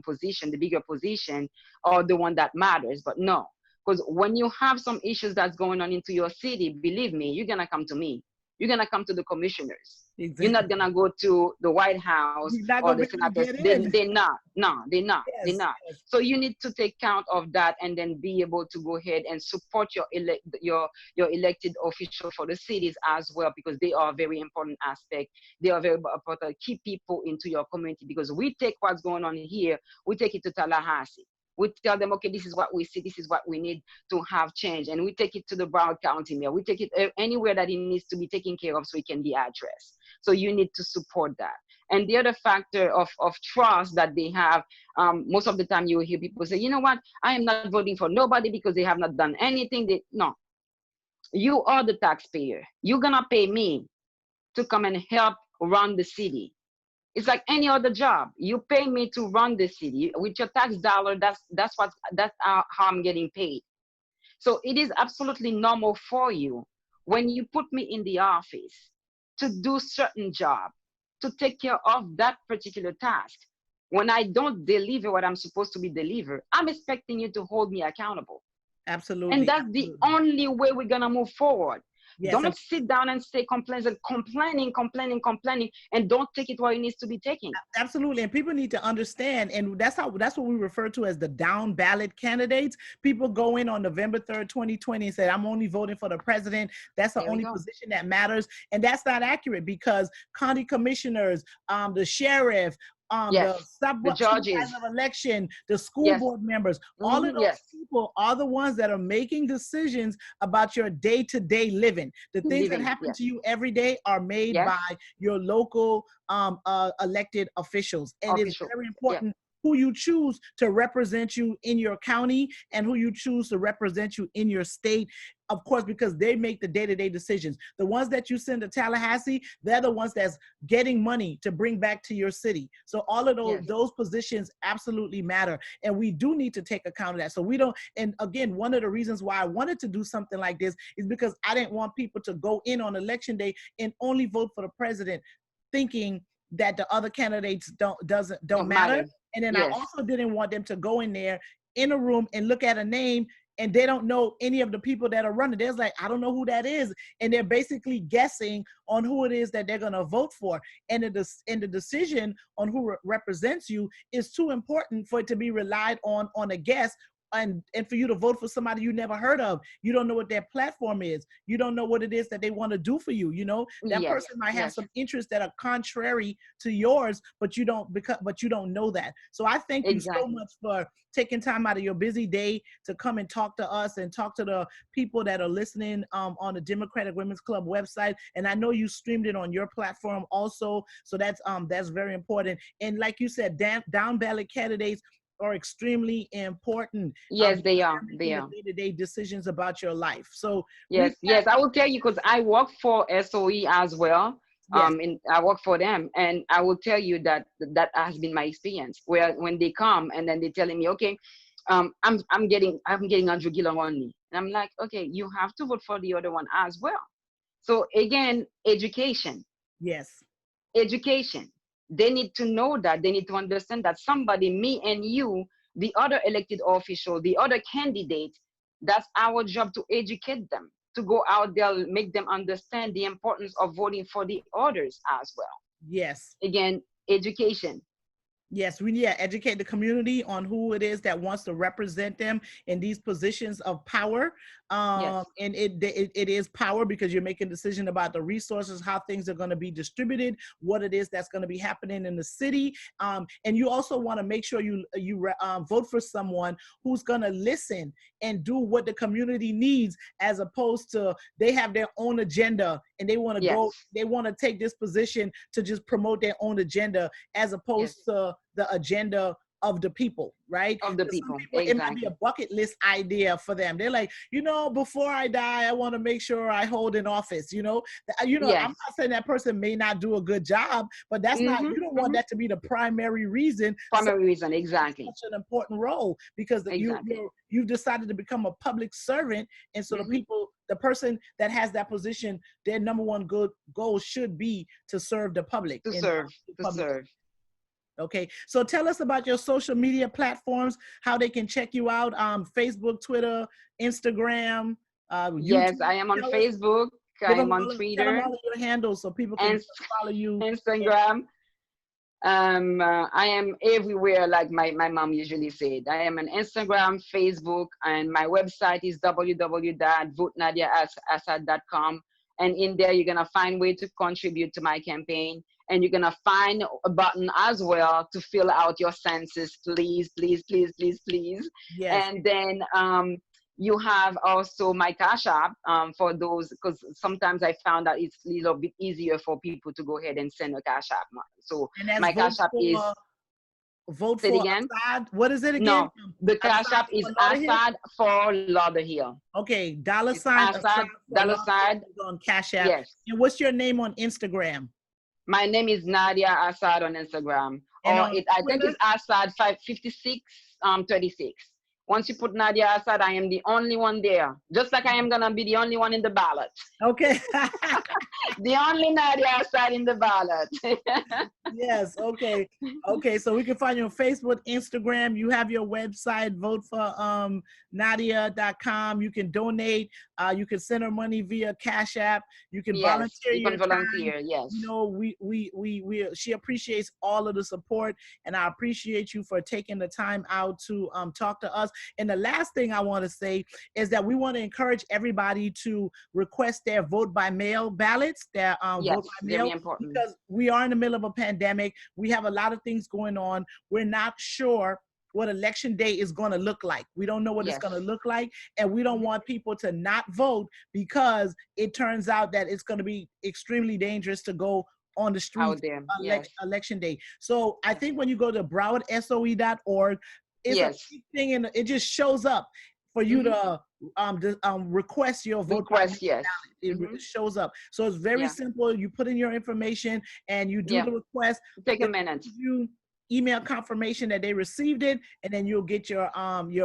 [SPEAKER 2] position, the bigger position, or the one that matters. But no, because when you have some issues that's going on into your city, believe me, you're gonna come to me. You're gonna come to the commissioners. You're not
[SPEAKER 1] Exactly.
[SPEAKER 2] gonna go to the White House
[SPEAKER 1] You're not
[SPEAKER 2] or
[SPEAKER 1] gonna
[SPEAKER 2] the
[SPEAKER 1] be able to
[SPEAKER 2] senators.
[SPEAKER 1] get
[SPEAKER 2] They
[SPEAKER 1] in.
[SPEAKER 2] they're not. No, they're
[SPEAKER 1] Yes,
[SPEAKER 2] not.
[SPEAKER 1] yes.
[SPEAKER 2] So you need to take count of that, and then be able to go ahead and support your elected official for the cities as well, because they are a very important aspect. They are very important key people into your community, because we take what's going on here, we take it to Tallahassee. We tell them, okay, this is what we see, this is what we need to have change. And we take it to the Broward County mayor. We take it anywhere that it needs to be taken care of so it can be addressed. So you need to support that. And the other factor of trust that they have, most of the time you will hear people say, you know what, I am not voting for nobody because they have not done anything. No, you are the taxpayer. You're going to pay me to come and help run the city. It's like any other job. You pay me to run the city with your tax dollar. That's how I'm getting paid. So it is absolutely normal for you, when you put me in the office to do certain job, to take care of that particular task. when I don't deliver what I'm supposed to be delivered, I'm expecting you to hold me accountable. And
[SPEAKER 1] Absolutely.
[SPEAKER 2] that's the only way we're going to move forward.
[SPEAKER 1] Yes.
[SPEAKER 2] Don't sit down and stay complaining, and don't take it where it needs to be taken.
[SPEAKER 1] Absolutely. And people need to understand, and that's what we refer to as the down ballot candidates. People go in on November 3rd, 2020 and say, I'm only voting for the president. That's the only position that matters. And that's not accurate, because county commissioners, the sheriff, the supervisor of election, the school board members, all of those people are the ones that are making decisions about your day-to-day living. The things that happen to you every day are made by your local elected officials. And it's very important who you choose to represent you in your county and who you choose to represent you in your state, of course, because they make the day-to-day decisions. The ones that you send to Tallahassee, they're the ones that's getting money to bring back to your city. So all of those positions absolutely matter. And we do need to take account of that. So we don't, and again, one of the reasons why I wanted to do something like this is because I didn't want people to go in on election day and only vote for the president thinking that the other candidates don't matter. And then I also didn't want them to go in there in a room and look at a name and they don't know any of the people that are running. They're like, I don't know who that is. And they're basically guessing on who it is that they're going to vote for. And the decision on who represents you is too important for it to be relied on a guess. And for you to vote for somebody you never heard of. You don't know what their platform is. You don't know what it is that they want to do for you. You know, that person might have some interests that are contrary to yours, but you don't know that. So I thank you so much for taking time out of your busy day to come and talk to us and talk to the people that are listening on the Democratic Women's Club website. And I know you streamed it on your platform also. So that's very important. And like you said, down ballot candidates are extremely important.
[SPEAKER 2] Yes, they are. They are
[SPEAKER 1] day-to-day decisions about your life. So
[SPEAKER 2] yes, I will tell you, because I work for SOE as well. And I work for them, and I will tell you that has been my experience. Where when they come and then they're telling me, okay, I'm getting 100 kilo only, and I'm like, okay, you have to vote for the other one as well. So again, education.
[SPEAKER 1] Yes.
[SPEAKER 2] Education. They need to know that. They need to understand that somebody, me and you, the other elected official, the other candidate, that's our job to educate them, to go out there, make them understand the importance of voting for the others as well.
[SPEAKER 1] Yes.
[SPEAKER 2] Again, education.
[SPEAKER 1] Yes, we need to educate the community on who it is that wants to represent them in these positions of power. And it is power because you're making a decision about the resources, how things are going to be distributed, what it is that's going to be happening in the city. And you also want to make sure you vote for someone who's going to listen and do what the community needs, as opposed to they have their own agenda and they want to they want to take this position to just promote their own agenda, as opposed to the agenda of the people, right?
[SPEAKER 2] Of the people,
[SPEAKER 1] exactly. It might be a bucket list idea for them. They're like, before I die, I want to make sure I hold an office. I'm not saying that person may not do a good job, but that's not, you don't want that to be the primary reason.
[SPEAKER 2] Exactly.
[SPEAKER 1] Such an important role, because you've decided to become a public servant. And so the person that has that position, their number one goal should be to serve the public.
[SPEAKER 2] To serve.
[SPEAKER 1] Okay, so tell us about your social media platforms, how they can check you out. Facebook, Twitter, Instagram, YouTube.
[SPEAKER 2] Yes, I am on Facebook. I am on Twitter.
[SPEAKER 1] Tell them all of your handles so people can follow you.
[SPEAKER 2] Instagram. I am everywhere, like my mom usually said. I am on Instagram, Facebook, and my website is www.votenadiaassad.com. And in there, you're going to find way to contribute to my campaign. And you're going to find a button as well to fill out your census, please, please, please, please, please.
[SPEAKER 1] Yes.
[SPEAKER 2] And then you have also my Cash App for those, because sometimes I found that it's a little bit easier for people to go ahead and send a Cash App. So my Cash App is...
[SPEAKER 1] Vote for Assad. What is it again?
[SPEAKER 2] No, the Cash App is Assad for Lauderhill.
[SPEAKER 1] Okay, $Assad on Cash App.
[SPEAKER 2] Yes.
[SPEAKER 1] And what's your name on Instagram?
[SPEAKER 2] My name is Nadia Assad on Instagram.
[SPEAKER 1] And
[SPEAKER 2] I think it's Assad 55636. Once you put Nadia Assad, I am the only one there. Just like I am gonna be the only one in the ballot.
[SPEAKER 1] Okay.
[SPEAKER 2] The only Nadia Assad in the ballot.
[SPEAKER 1] Yes. Okay. Okay. So we can find you on Facebook, Instagram. You have your website, vote for Nadia.com. You can donate. You can send her money via Cash App. You can
[SPEAKER 2] Yes,
[SPEAKER 1] volunteer
[SPEAKER 2] you
[SPEAKER 1] your
[SPEAKER 2] can
[SPEAKER 1] time.
[SPEAKER 2] volunteer. Yes.
[SPEAKER 1] You know, she appreciates all of the support, and I appreciate you for taking the time out to talk to us. And the last thing I want to say is that we want to encourage everybody to request their vote by mail ballots, their
[SPEAKER 2] Yes,
[SPEAKER 1] vote by
[SPEAKER 2] very
[SPEAKER 1] mail,
[SPEAKER 2] important.
[SPEAKER 1] because we are in the middle of a pandemic. We have a lot of things going on. We're not sure what election day is going to look like. We don't know what it's
[SPEAKER 2] Yes.
[SPEAKER 1] going to look like, and we don't want people to not vote because it turns out that it's going to be extremely dangerous to go on the streets
[SPEAKER 2] Out there. Yes.
[SPEAKER 1] election day. So I think when you go to browardsoe.org, it's a
[SPEAKER 2] Yes.
[SPEAKER 1] big thing, and it just shows up for you to request your vote by
[SPEAKER 2] Request. Yes.
[SPEAKER 1] it shows up. So it's very
[SPEAKER 2] Yeah.
[SPEAKER 1] simple. You put in your information and you do
[SPEAKER 2] Yeah.
[SPEAKER 1] the request.
[SPEAKER 2] Take a minute.
[SPEAKER 1] You email confirmation that they received it, and then you'll get your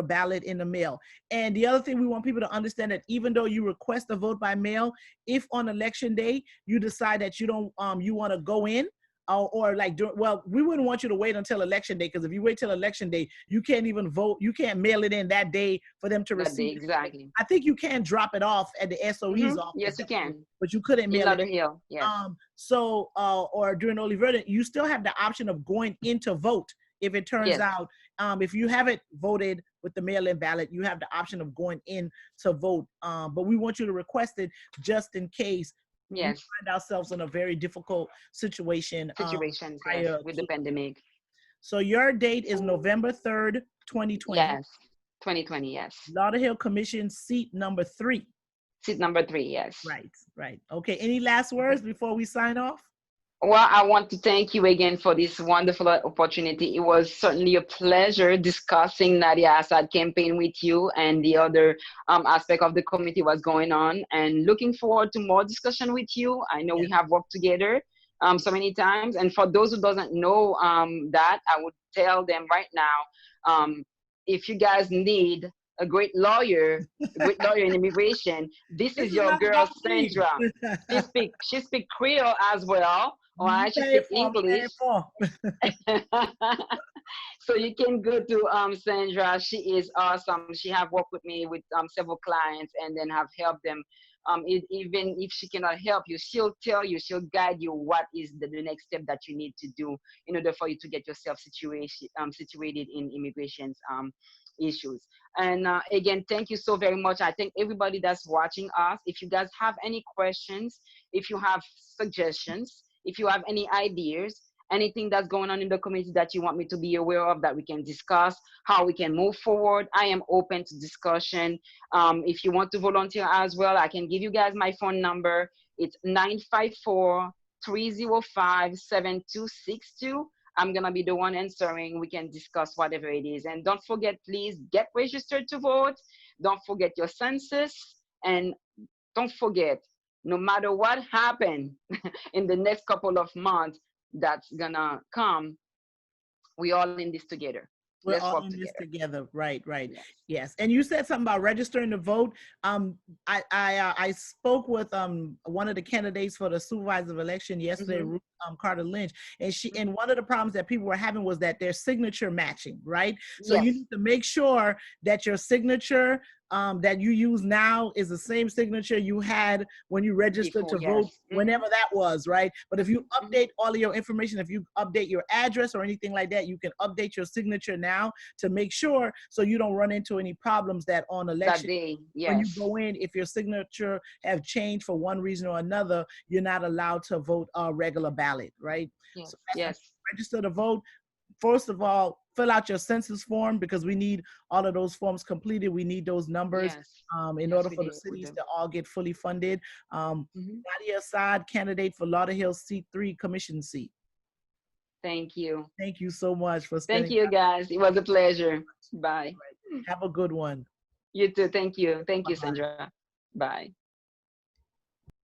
[SPEAKER 1] ballot in the mail. And the other thing we want people to understand, that even though you request a vote by mail, if on election day you decide that you don't you want to go in, or like well, we wouldn't want you to wait until election day, because if you wait till election day, you can't even vote. You can't mail it in that day for them to receive it.
[SPEAKER 2] Exactly.
[SPEAKER 1] I think you can drop it off at the SOE's office.
[SPEAKER 2] Yes, you can.
[SPEAKER 1] But you couldn't mail
[SPEAKER 2] in Lauderhill.
[SPEAKER 1] it.
[SPEAKER 2] Yes.
[SPEAKER 1] So or during early voting, you still have the option of going in to vote. If it turns out, if you haven't voted with the mail-in ballot, you have the option of going in to vote. But we want you to request it just in case we find ourselves in a very difficult situation.
[SPEAKER 2] With the pandemic.
[SPEAKER 1] So your date is November 3rd, 2020.
[SPEAKER 2] Yes, 2020, yes.
[SPEAKER 1] Lauderhill Commission seat number 3.
[SPEAKER 2] Seat number 3, yes.
[SPEAKER 1] Right. Okay, any last words before we sign off?
[SPEAKER 2] Well, I want to thank you again for this wonderful opportunity. It was certainly a pleasure discussing Nadia Assad campaign with you, and the other aspect of the committee was going on, and looking forward to more discussion with you. I know we have worked together so many times, and for those who doesn't know that, I would tell them right now, if you guys need a great lawyer in immigration, this is your girl, Sandra. She speak Creole as well. All right, she speaks English. So you can go to Sandra. She is awesome. She have worked with me with several clients, and then have helped them. Even if she cannot help you, she'll tell you, she'll guide you what is the next step that you need to do in order for you to get yourself situated in immigration issues. And again, thank you so very much. I thank everybody that's watching us. If you guys have any questions, if you have suggestions, if you have any ideas, anything that's going on in the community that you want me to be aware of, that we can discuss, how we can move forward, I am open to discussion. If you want to volunteer as well, I can give you guys my phone number. It's 954-305-7262. I'm going to be the one answering. We can discuss whatever it is. And don't forget, please get registered to vote. Don't forget your census. And don't forget, no matter what happened in the next couple of months that's going to come, we all in this together.
[SPEAKER 1] We're all in this together. Right. Yes. And you said something about registering to vote. I spoke with one of the candidates for the supervisor of election yesterday, Ruth Carter Lynch, and and one of the problems that people were having was that their signature matching, right? So you need to make sure that your signature that you use now is the same signature you had when you registered to vote, whenever that was, right? But if you update all of your information, if you update your address or anything like that, you can update your signature now to make sure, so you don't run into any problems that on election day, when you go in, if your signature have changed for one reason or another, you're not allowed to vote a regular ballot, right? So register to vote. First of all, fill out your census form, because we need all of those forms completed. We need those numbers in order for the cities to all get fully funded. Nadia Assad, candidate for Lauderhill seat 3 commission seat.
[SPEAKER 2] Thank you.
[SPEAKER 1] Thank you so much for spending
[SPEAKER 2] Thank you, guys. It was a pleasure. Bye.
[SPEAKER 1] Have a good one.
[SPEAKER 2] You too. Thank you. Thank you, Sandra. Bye.